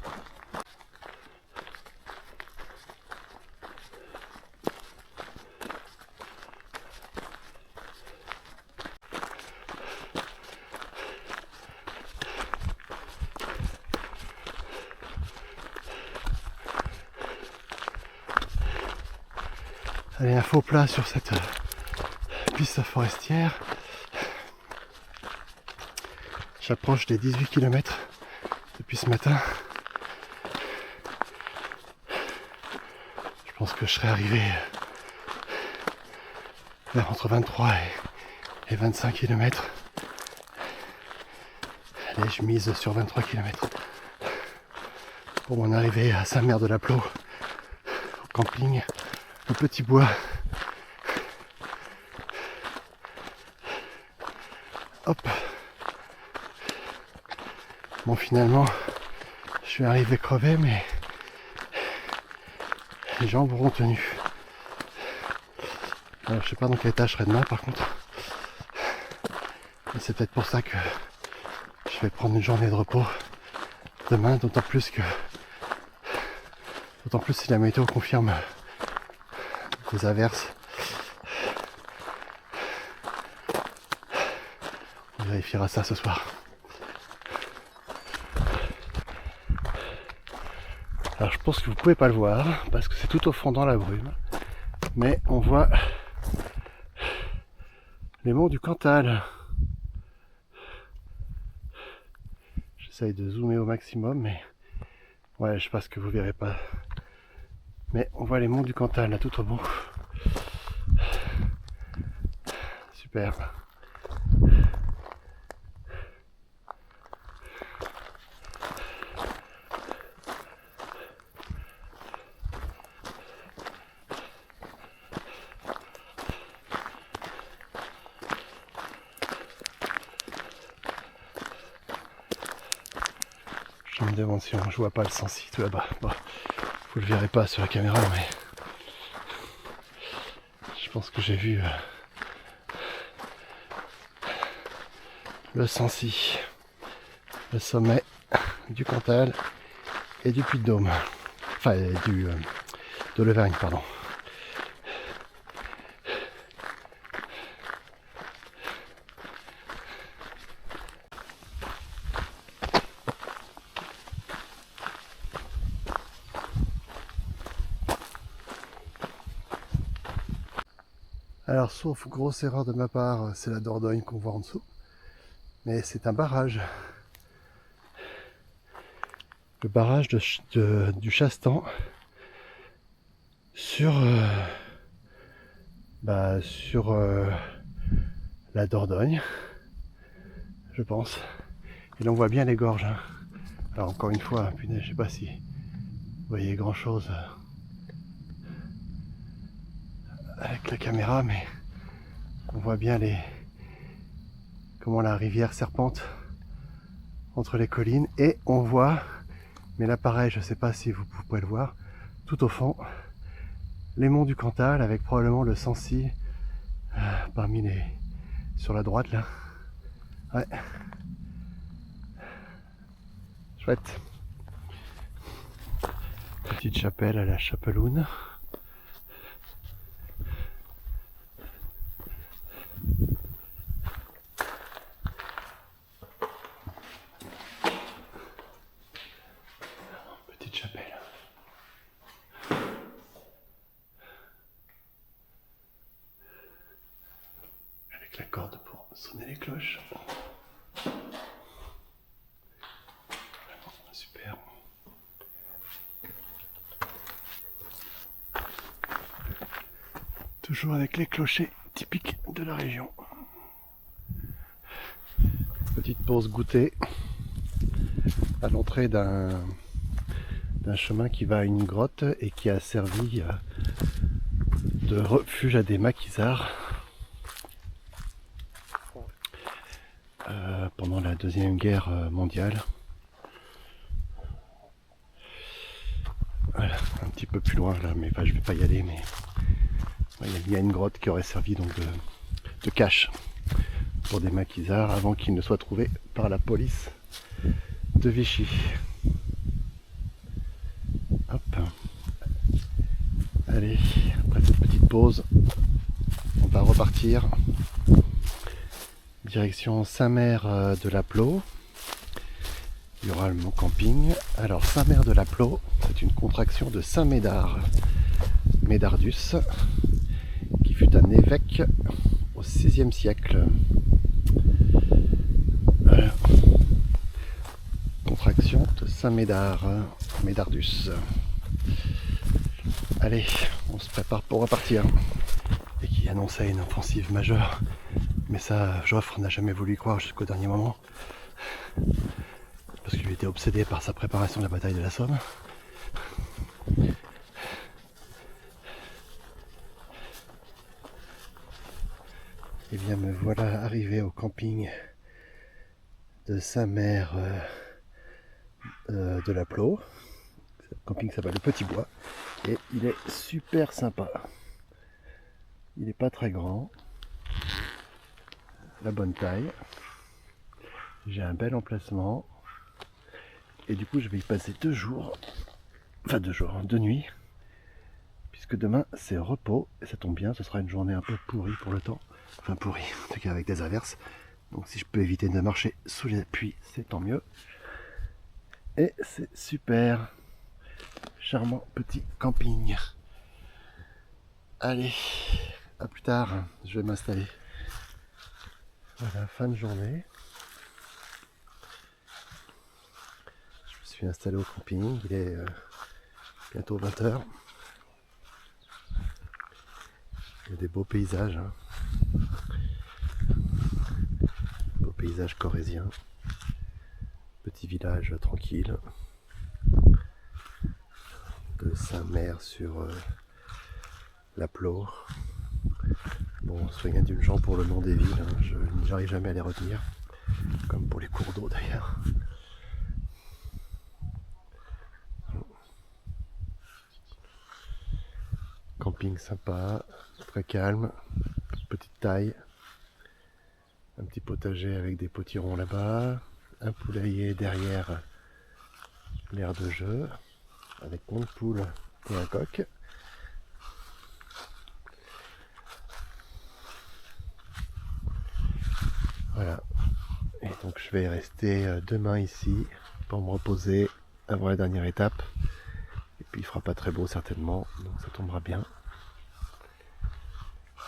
Allez, un faux plat sur cette piste forestière. J'approche des 18 km depuis ce matin. Je pense que je serai arrivé vers entre 23 et 25 km. Allez, je mise sur 23 km pour mon arrivée à Saint-Mère-de-la-Plo, au camping, le petit bois. Hop. Bon, finalement, je suis arrivé crevé, mais les jambes auront tenu. Alors, je sais pas dans quel état je serai demain, par contre. Et c'est peut-être pour ça que je vais prendre une journée de repos demain, d'autant plus si la météo confirme des averses. On vérifiera ça ce soir. Alors je pense que vous pouvez pas le voir parce que c'est tout au fond dans la brume, mais on voit les monts du Cantal. J'essaye de zoomer au maximum, mais ouais, je pense que vous verrez pas. Mais on voit les monts du Cantal là tout au bout. Super. Je me demande si je vois pas le Sancy tout là-bas. Bon, vous le verrez pas sur la caméra, mais je pense que j'ai vu le Sancy, le sommet du Cantal et du Puy-de-Dôme, enfin de l'Auvergne, pardon. Alors, sauf grosse erreur de ma part, c'est la Dordogne qu'on voit en dessous. Mais c'est un barrage. Le barrage du Chastan sur la Dordogne, je pense. Et là on voit bien les gorges. Hein. Alors encore une fois, punaise, je sais pas si vous voyez grand chose avec la caméra, mais on voit bien comment la rivière serpente entre les collines, et on voit, mais là pareil, je sais pas si vous pouvez le voir, tout au fond, les monts du Cantal avec probablement le Sancy sur la droite là. Ouais. Chouette. Petite chapelle à la Chapeloune. Petite chapelle. Avec la corde pour sonner les cloches. Super. Toujours avec les clochers typiques de la région. Petite pause goûter à l'entrée d'un chemin qui va à une grotte et qui a servi de refuge à des maquisards pendant la Deuxième Guerre mondiale. Voilà, un petit peu plus loin là, mais je vais pas y aller, mais il y a une grotte qui aurait servi donc de cache pour des maquisards avant qu'ils ne soient trouvés par la police de Vichy. Hop. Allez, après cette petite pause, on va repartir direction Saint-Mère-de-la-Plo. Il y aura mon camping. Alors Saint-Mère-de-la-Plo, c'est une contraction de Saint-Médard, Médardus, fut un évêque au VIe siècle. Voilà. Contraction de Saint-Médard, Médardus. Allez, on se prépare pour repartir. Et qui annonçait une offensive majeure. Mais ça, Joffre n'a jamais voulu y croire jusqu'au dernier moment. Parce qu'il était obsédé par sa préparation de la bataille de la Somme. Et bien me voilà arrivé au camping de Saint-Mère de la Plo. Le camping s'appelle le Petit Bois. Et il est super sympa. Il n'est pas très grand. La bonne taille. J'ai un bel emplacement. Et du coup je vais y passer 2 jours. Enfin 2 nuits. Puisque demain c'est repos. Et ça tombe bien, ce sera une journée un peu pourrie pour le temps. Enfin pourrie, en tout cas avec des averses. Donc si je peux éviter de marcher sous les pluies, c'est tant mieux. Et c'est super. Charmant petit camping. Allez, à plus tard, je vais m'installer. Voilà, fin de journée. Je me suis installé au camping, il est bientôt 20 h. Il y a des beaux paysages. Hein. Beaux paysages corréziens. Petit village tranquille. De Saint-Mère sur la Plo. Bon, on se fait indulgent pour le nom des villes, hein. Je n'arrive jamais à les retenir. Comme pour les cours d'eau d'ailleurs. Camping sympa, très calme, petite taille. Un petit potager avec des potirons là-bas. Un poulailler derrière l'aire de jeu. Avec mon poule et un coq. Voilà. Et donc je vais rester demain ici pour me reposer avant la dernière étape. Et puis il fera pas très beau certainement, donc ça tombera bien.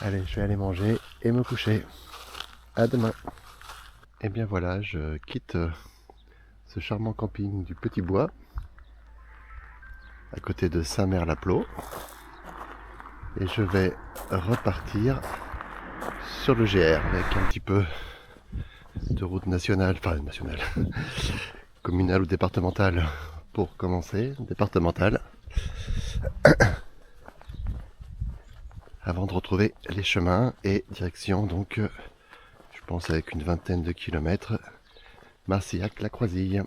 Allez, je vais aller manger et me coucher. À demain. Et bien voilà, je quitte ce charmant camping du Petit Bois, à côté de Saint-Mère-la-Plo. Et je vais repartir sur le GR avec un petit peu de route nationale, enfin nationale, communale ou départementale pour commencer, départementale, avant de retrouver les chemins et direction donc, je pense avec une vingtaine de kilomètres, Marcillac-la-Croisille.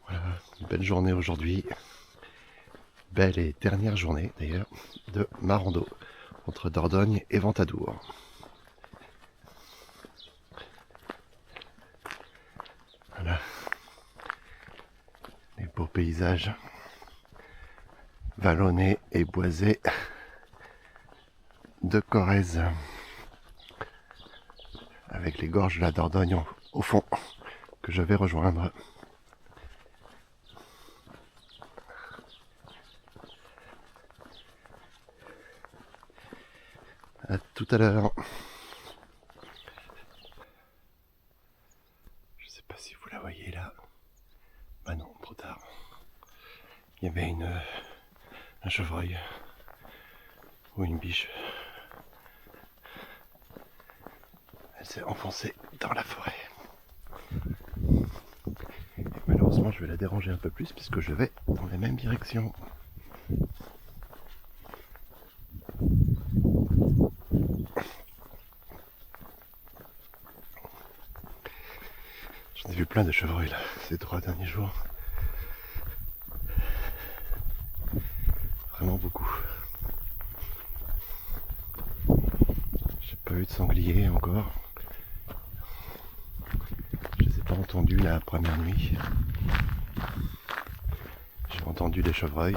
Voilà, une belle journée aujourd'hui, belle et dernière journée d'ailleurs de ma rando entre Dordogne et Ventadour. Voilà, les beaux paysages vallonnés et boisés de Corrèze, avec les gorges de la Dordogne au fond que je vais rejoindre. À tout à l'heure. Je sais pas si vous la voyez là. Bah non, trop tard. Il y avait un chevreuil ou une biche. Elle s'est enfoncée dans la forêt. Et malheureusement, je vais la déranger un peu plus puisque je vais dans la même direction. J'en ai vu plein de chevreuils là, ces 3 derniers jours. Vraiment beaucoup. J'ai pas eu de sanglier encore. Je les ai pas entendus la première nuit. J'ai entendu des chevreuils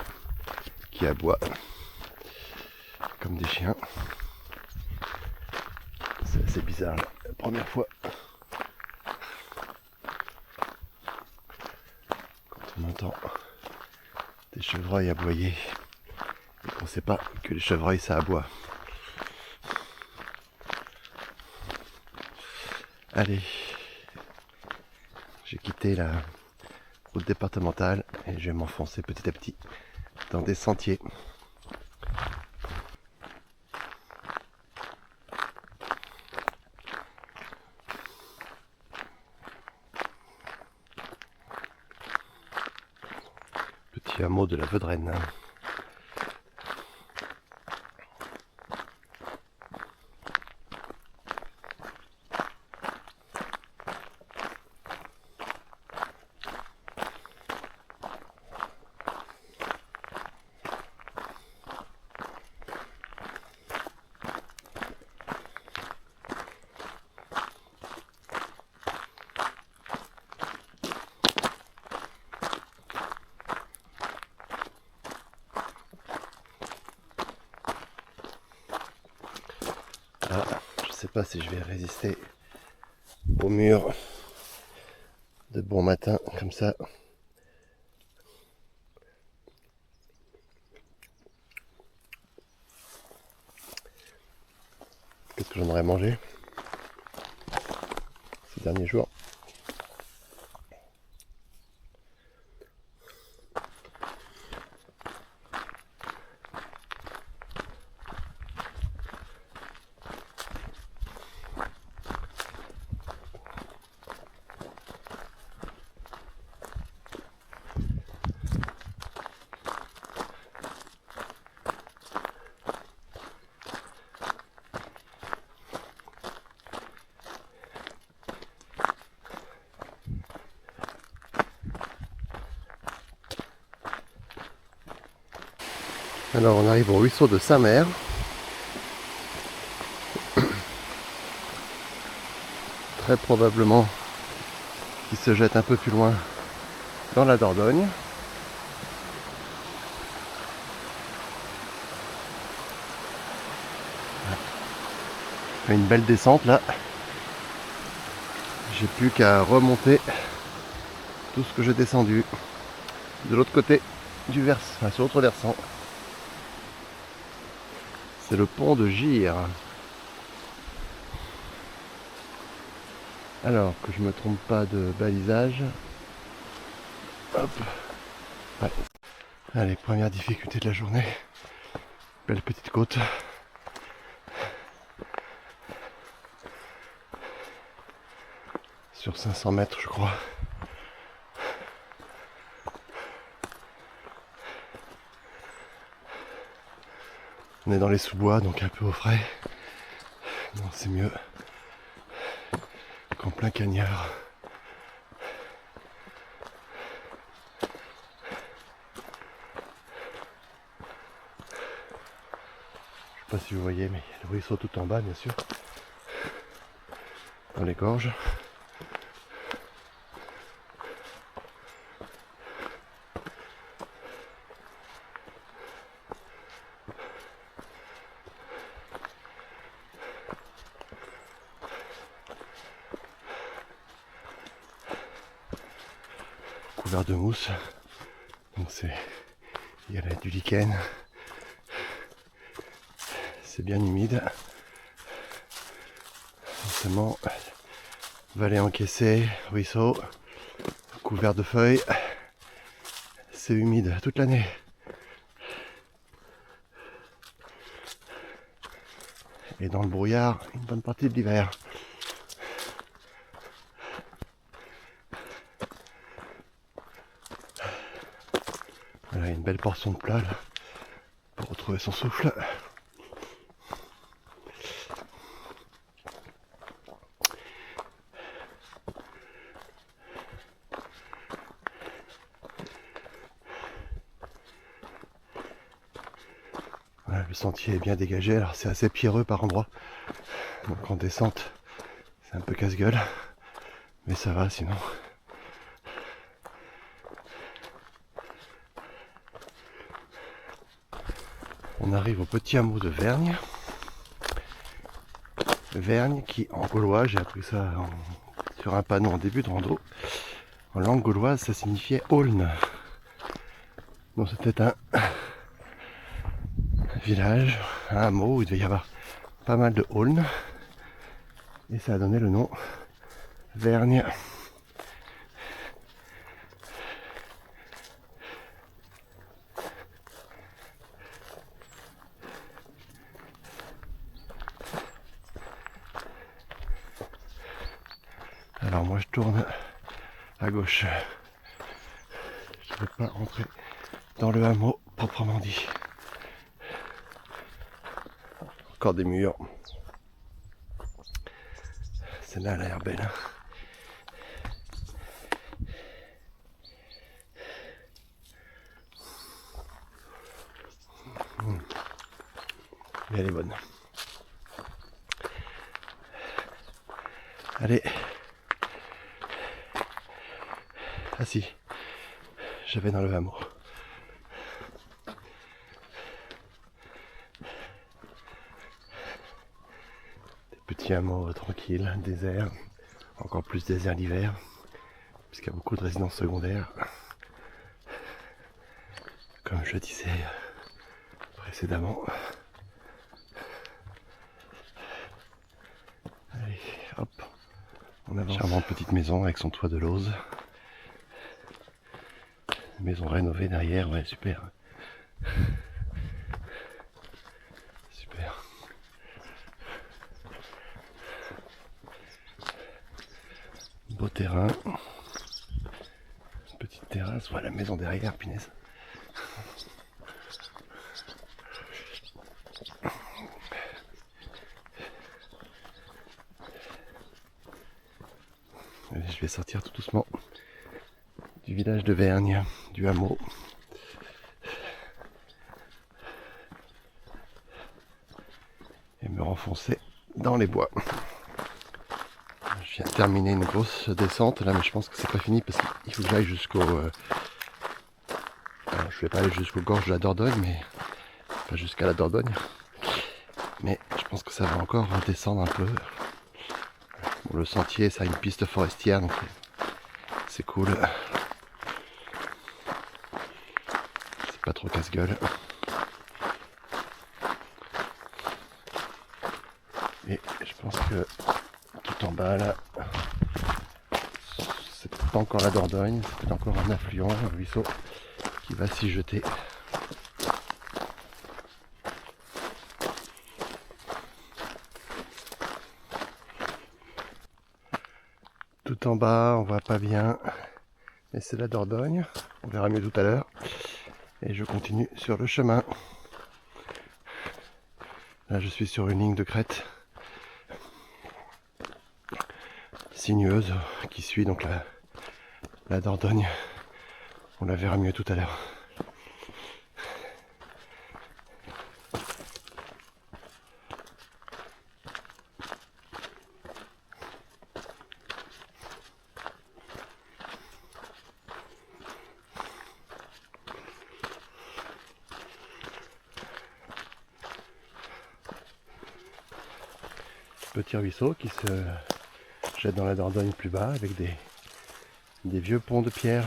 qui aboient comme des chiens. C'est assez bizarre la première fois. Quand on entend des chevreuils aboyer et qu'on ne sait pas que les chevreuils ça aboie. Allez, j'ai quitté la route départementale et je vais m'enfoncer petit à petit dans des sentiers. Petit hameau de la Vedrenne. Ah, je sais pas si je vais résister au mur de bon matin comme ça. Qu'est-ce que j'en aurais mangé ces derniers jours? Alors on arrive au ruisseau de Saint-Mère. Très probablement qui se jette un peu plus loin dans la Dordogne. Une belle descente là. J'ai plus qu'à remonter tout ce que j'ai descendu de l'autre côté du versant, sur l'autre versant. C'est le pont de Gire. Alors que je me trompe pas de balisage. Hop. Ouais. Allez, première difficulté de la journée. Belle petite côte. Sur 500 mètres je crois. On est dans les sous-bois donc un peu au frais. Non, c'est mieux qu'en plein cagnard. Je sais pas si vous voyez, mais il y a le ruisseau tout en bas bien sûr. Dans les gorges. Couvert de mousse. Donc il y a du lichen. C'est bien humide. Forcément, vallée encaissée, ruisseau, couvert de feuilles. C'est humide toute l'année. Et dans le brouillard, une bonne partie de l'hiver. Voilà, une belle portion de plat là, pour retrouver son souffle. Voilà, le sentier est bien dégagé, alors c'est assez pierreux par endroits. Donc en descente, c'est un peu casse-gueule. Mais ça va sinon. On arrive au petit hameau de Vergne. Vergne qui en gaulois, j'ai appris ça sur un panneau en début de rando. En langue gauloise, ça signifiait Aulne. Donc c'était village, un hameau où il devait y avoir pas mal de aulnes. Et ça a donné le nom Vergne. Alors moi je tourne à gauche. Je ne vais pas rentrer dans le hameau proprement dit. Encore des murs. Celle-là elle a l'air belle. Mais elle est bonne. Allez. Ah si, j'avais dans le hameau. Des petits hameaux tranquilles, désert, encore plus désert l'hiver, puisqu'il y a beaucoup de résidences secondaires. Comme je disais précédemment. Allez, hop, on avance. Charmante petite maison avec son toit de lauze. Maison rénovée derrière, ouais, super. Super. Beau terrain. Petite terrasse, voilà la maison derrière, punaise. Allez, je vais sortir tout doucement du village de Vergne, du hameau. Et me renfoncer dans les bois. Je viens de terminer une grosse descente là, mais je pense que c'est pas fini parce qu'il faut que j'aille jusqu'au... je vais pas aller jusqu'aux gorges de la Dordogne, mais pas jusqu'à la Dordogne. Mais je pense que ça va encore descendre un peu. Bon, le sentier, ça a une piste forestière, donc c'est cool. C'est pas trop casse-gueule. Et je pense que tout en bas là, c'est pas encore la Dordogne, c'est peut-être encore un affluent, un ruisseau qui va s'y jeter. Tout en bas, on voit pas bien, mais c'est la Dordogne, on verra mieux tout à l'heure. Et je continue sur le chemin. Là je suis sur une ligne de crête sinueuse qui suit donc la Dordogne. On la verra mieux tout à l'heure. Petit ruisseau qui se jette dans la Dordogne plus bas avec des vieux ponts de pierre.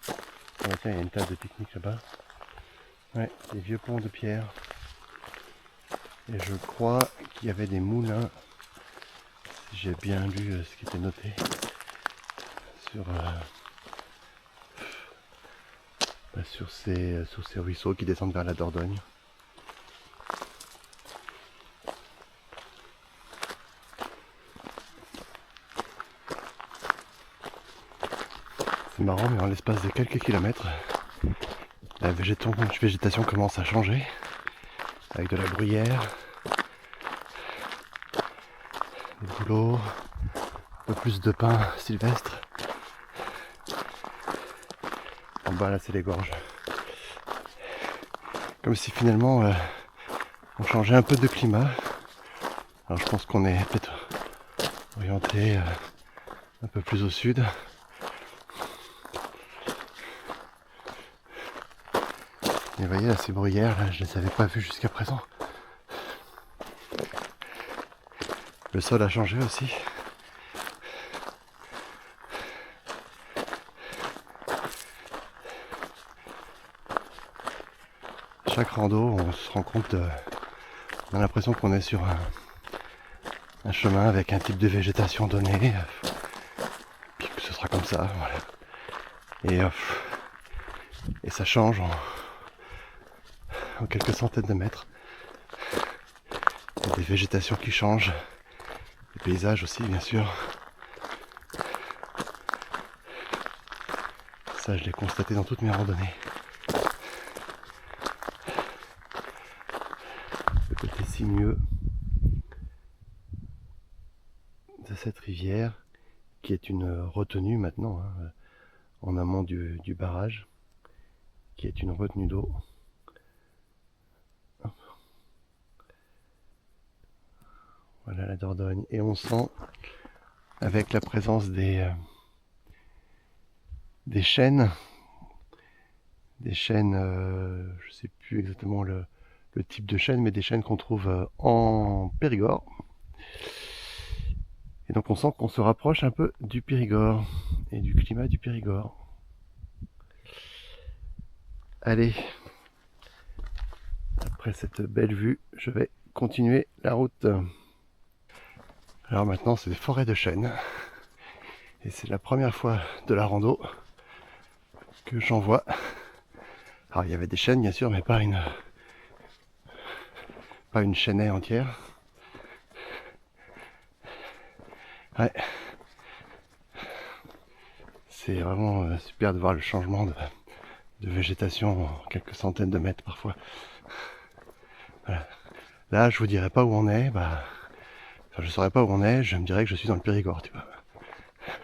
Ah, tiens, il y a une table de pique-nique là-bas. Ouais, des vieux ponts de pierre. Et je crois qu'il y avait des moulins, si j'ai bien lu ce qui était noté sur ces ruisseaux qui descendent vers la Dordogne. C'est marrant, mais en l'espace de quelques kilomètres, la végétation commence à changer, avec de la bruyère, des bouleaux, un peu plus de pins sylvestres. En bas là c'est les gorges. Comme si finalement on changeait un peu de climat. Alors je pense qu'on est peut-être orienté un peu plus au sud. Et vous voyez là ces bruyères, là, je ne les avais pas vues jusqu'à présent. Le sol a changé aussi. chaque rando, on se rend compte, on a l'impression qu'on est sur un chemin avec un type de végétation donné, puis que ce sera comme ça, voilà. Et ça change en quelques centaines de mètres. Il y a des végétations qui changent, des paysages aussi bien sûr. Ça je l'ai constaté dans toutes mes randonnées. Le côté sinueux de cette rivière qui est une retenue maintenant, hein, en amont du barrage, qui est une retenue d'eau. Voilà la Dordogne. Et on sent, avec la présence des chênes, je sais plus exactement le type de chêne, mais des chênes qu'on trouve en Périgord. Et donc on sent qu'on se rapproche un peu du Périgord et du climat du Périgord. Allez, après cette belle vue, je vais continuer la route. Alors maintenant c'est des forêts de chênes. Et c'est la première fois de la rando que j'en vois. Alors il y avait des chênes bien sûr, mais pas une chênaie entière. Ouais. C'est vraiment super de voir le changement de végétation en quelques centaines de mètres parfois. Voilà. Là je vous dirais pas où on est, je saurais pas où on est, je me dirais que je suis dans le Périgord, tu vois.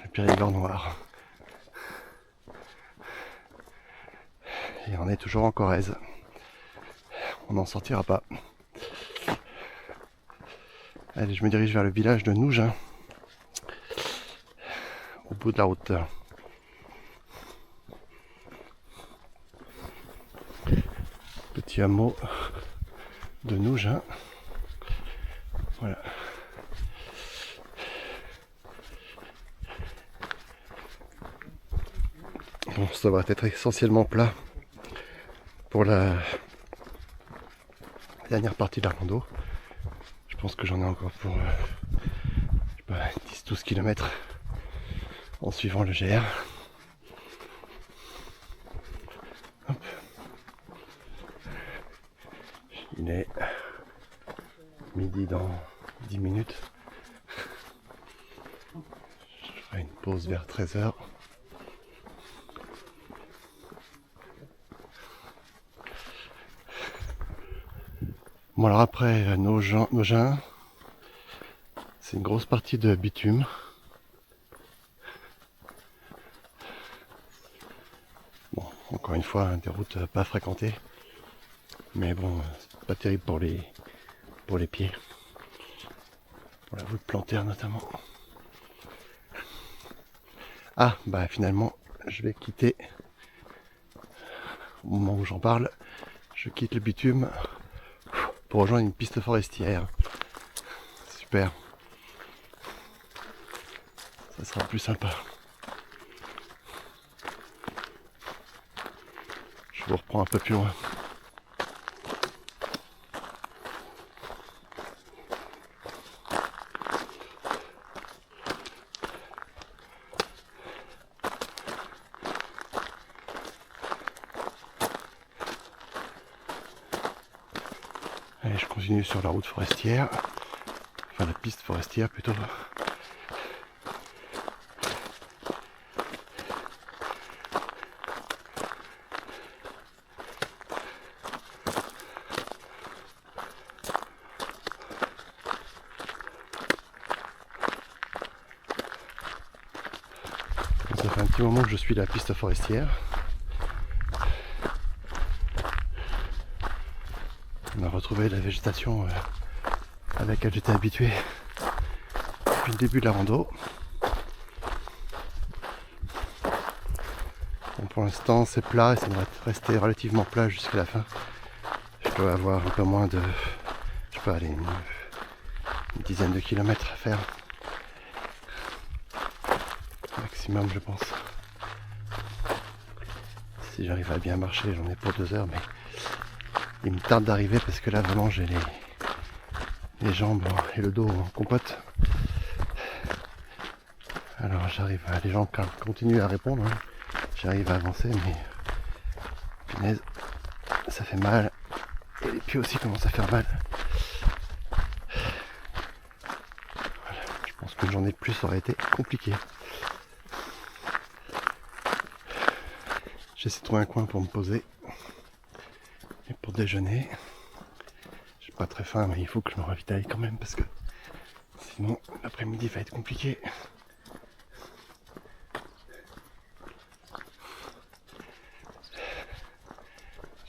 Le Périgord noir. Et on est toujours en Corrèze. On n'en sortira pas. Allez, je me dirige vers le village de Nougins, au bout de la route. Petit hameau de Nougins. Voilà. Bon, ça va être essentiellement plat pour la dernière partie de la rando. Je pense que j'en ai encore pour 10-12 km en suivant le GR. Hop. Il est midi dans 10 minutes. Je ferai une pause vers 13h. Bon alors après Nogin, c'est une grosse partie de bitume. Bon, encore une fois, des routes pas fréquentées. Mais bon, c'est pas terrible pour les pieds. Pour la voûte plantaire notamment. Ah, finalement, je vais quitter, au moment où j'en parle, je quitte le bitume pour rejoindre une piste forestière. Super. Ça sera plus sympa. Je vous reprends un peu plus loin. Allez, je continue sur la route forestière. Enfin, la piste forestière plutôt. Ça fait un petit moment que je suis la piste forestière. On a retrouvé la végétation à laquelle j'étais habitué depuis le début de la rando. Bon, pour l'instant c'est plat et ça devrait rester relativement plat jusqu'à la fin. Je peux avoir un peu moins de... je peux aller une dizaine de kilomètres à faire. Maximum je pense. Si j'arrive à bien marcher, j'en ai pour 2 heures, mais Il me tarde d'arriver parce que là vraiment j'ai les jambes et le dos en compote. Alors j'arrive à... Les jambes continuent à répondre. Hein. J'arrive à avancer mais punaise, ça fait mal. Et les pieds aussi commencent à faire mal. Voilà. Je pense qu'une journée de plus aurait été compliquée. J'essaie de trouver un coin pour me poser. Et pour déjeuner. J'ai pas très faim mais il faut que je me ravitaille quand même parce que sinon l'après-midi va être compliqué.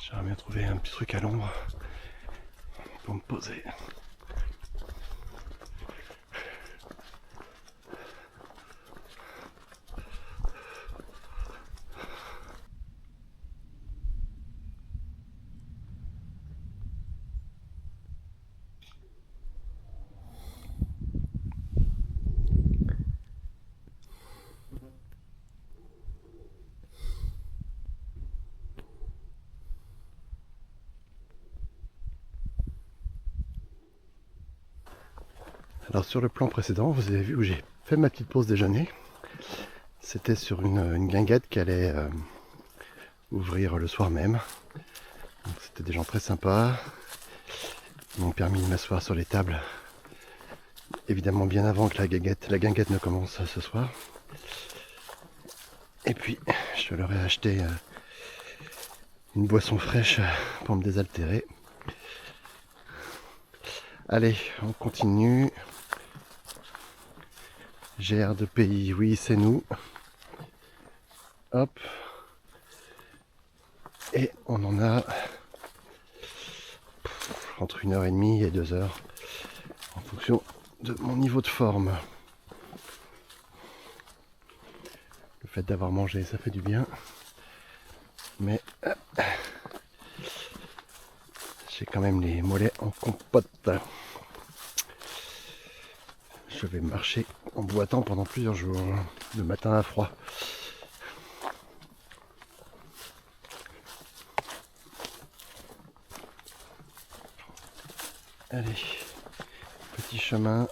J'aimerais bien trouver un petit truc à l'ombre pour me poser. Alors sur le plan précédent, vous avez vu où j'ai fait ma petite pause déjeuner. C'était sur une guinguette qui allait ouvrir le soir même. C'était des gens très sympas. Ils m'ont permis de m'asseoir sur les tables. Évidemment bien avant que la guinguette ne commence ce soir. Et puis je leur ai acheté une boisson fraîche pour me désaltérer. Allez, on continue. GR de pays, oui c'est nous. Hop. Et on en a entre 1h30 et 2 heures en fonction de mon niveau de forme. Le fait d'avoir mangé ça fait du bien. Mais j'ai quand même les mollets en compote. Je vais marcher en boitant pendant plusieurs jours, de matin à froid. Allez, petit chemin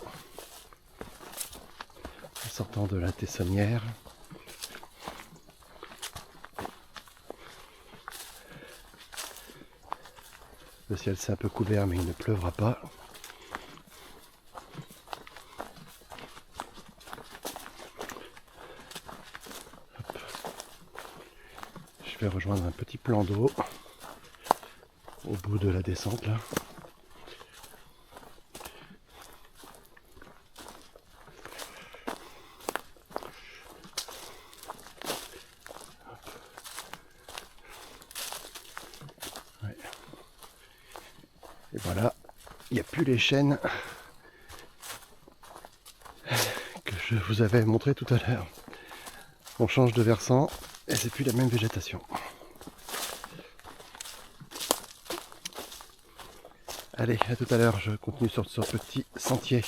en sortant de la Tessonnière. Le ciel s'est un peu couvert mais il ne pleuvra pas. Hop. Je vais rejoindre un petit plan d'eau au bout de la descente là. Ouais. Et voilà, il n'y a plus les chênes que je vous avais montré tout à l'heure. On change de versant et c'est plus la même végétation. Allez, à tout à l'heure, je continue sur ce petit sentier.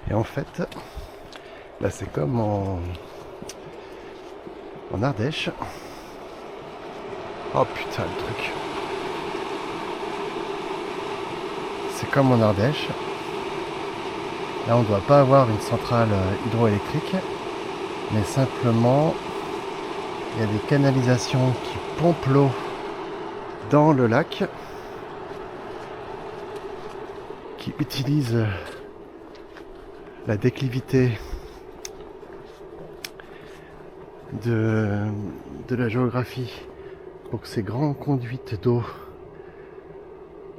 Et en fait, là c'est comme en Ardèche. Oh putain le truc. C'est comme en Ardèche. Là on ne doit pas avoir une centrale hydroélectrique, mais simplement il y a des canalisations qui pompent l'eau dans le lac, qui utilisent la déclivité de la géographie pour que ces grandes conduites d'eau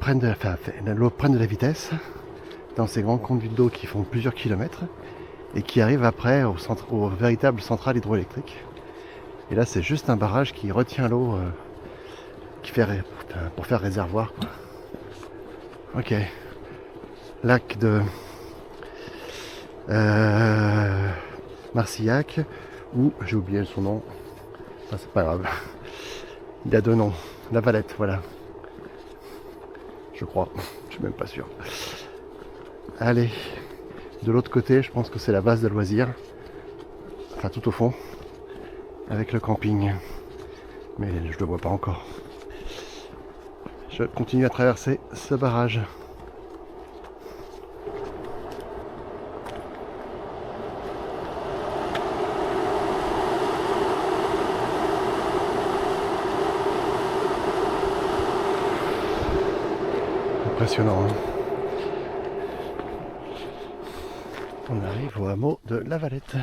prennent l'eau prenne de la vitesse dans ces grandes conduites d'eau qui font plusieurs kilomètres et qui arrivent après aux véritables centrales hydroélectriques. Et là c'est juste un barrage qui retient l'eau pour faire réservoir, quoi. Ok, lac de Marcillac, ou j'ai oublié son nom, ça c'est pas grave, il a deux noms, la Valette, voilà, je crois, je suis même pas sûr. Allez, de l'autre côté je pense que c'est la base de loisirs, enfin tout au fond, avec le camping, mais je le vois pas encore. Je continue à traverser ce barrage. Impressionnant, hein. On arrive au hameau de la Valette,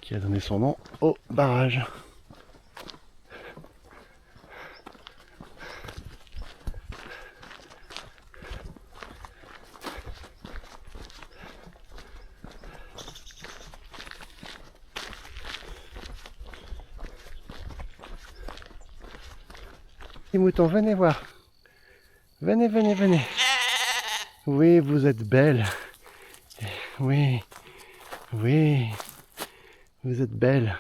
qui a donné son nom au barrage. Les moutons, venez voir. Venez, venez, venez. Oui, vous êtes belle. Oui, oui, vous êtes belle.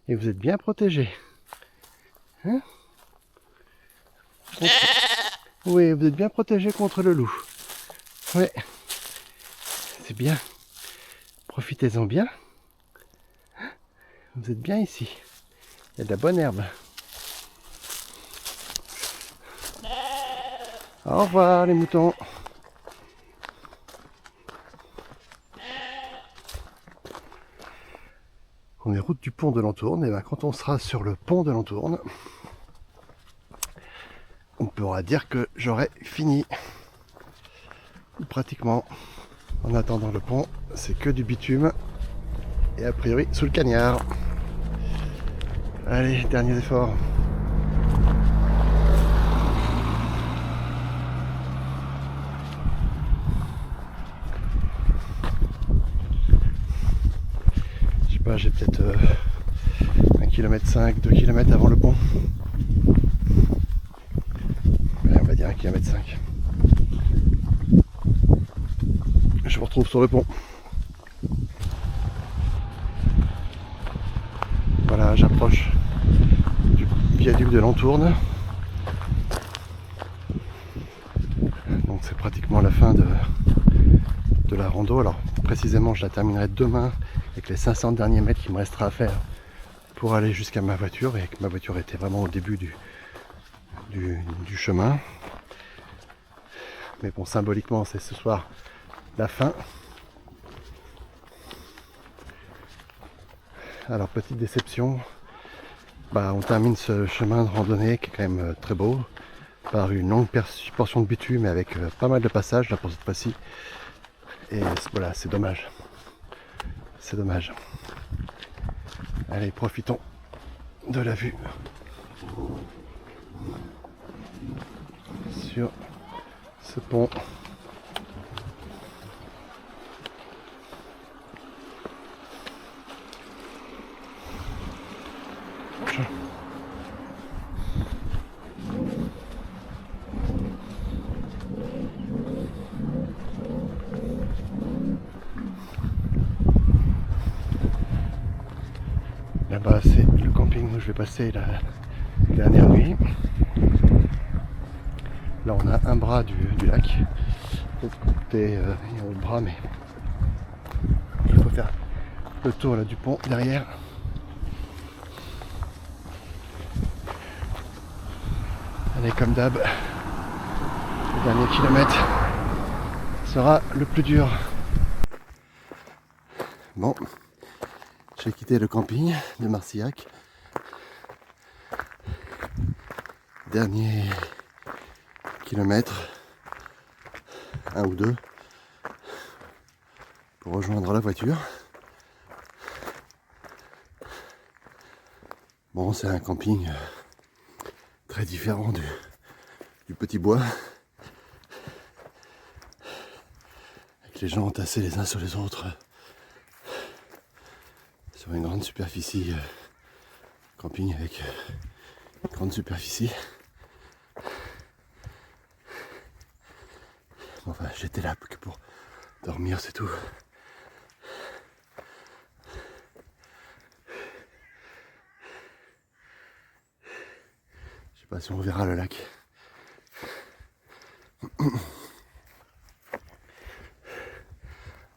Et vous êtes bien protégée. Hein? Oui, vous êtes bien protégée contre le loup. Oui, c'est bien. Profitez-en bien. Vous êtes bien ici. Il y a de la bonne herbe. Au revoir les moutons. On est route du pont de l'Entourne, et bien quand on sera sur le pont de l'Entourne, on pourra dire que j'aurai fini. Pratiquement. En attendant le pont, c'est que du bitume. Et a priori sous le cagnard. Allez, derniers efforts. J'ai peut-être 1,5 km, 2 km avant le pont. Allez, on va dire 1,5 km. Je vous retrouve sur le pont. Voilà, j'approche du viaduc de l'Entourne. Donc c'est pratiquement la fin de la rando. Alors précisément je la terminerai demain avec les 500 derniers mètres qu'il me restera à faire pour aller jusqu'à ma voiture, et que ma voiture était vraiment au début du chemin. Mais bon, symboliquement c'est ce soir la fin. Alors petite déception, on termine ce chemin de randonnée qui est quand même très beau, par une longue portion de bitume avec pas mal de passages là pour cette fois-ci. Et voilà, c'est dommage. C'est dommage. Allez, profitons de la vue sur ce pont. Là-bas, c'est le camping où je vais passer la dernière nuit. Là, on a un bras du lac. De l'autre côté, il y a un autre bras, mais faire le tour là, du pont derrière. Allez, comme d'hab, le dernier kilomètre sera le plus dur. Bon, j'ai quitté le camping de Marcillac. Dernier kilomètre, 1 ou 2, pour rejoindre la voiture. Bon, c'est un camping très différent du petit bois, avec les gens entassés les uns sur les autres sur une grande superficie, camping avec une grande superficie. Bon, enfin, j'étais là que pour dormir, c'est tout. Je sais pas si on verra le lac.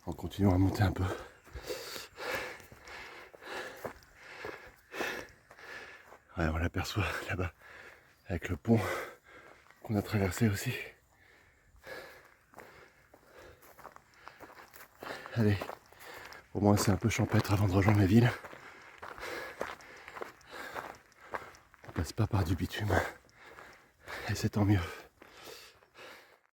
En continuant à monter un peu. Ouais, on l'aperçoit là-bas, avec le pont qu'on a traversé aussi. Allez, au moins c'est un peu champêtre avant de rejoindre la ville. On passe pas par du bitume, et c'est tant mieux.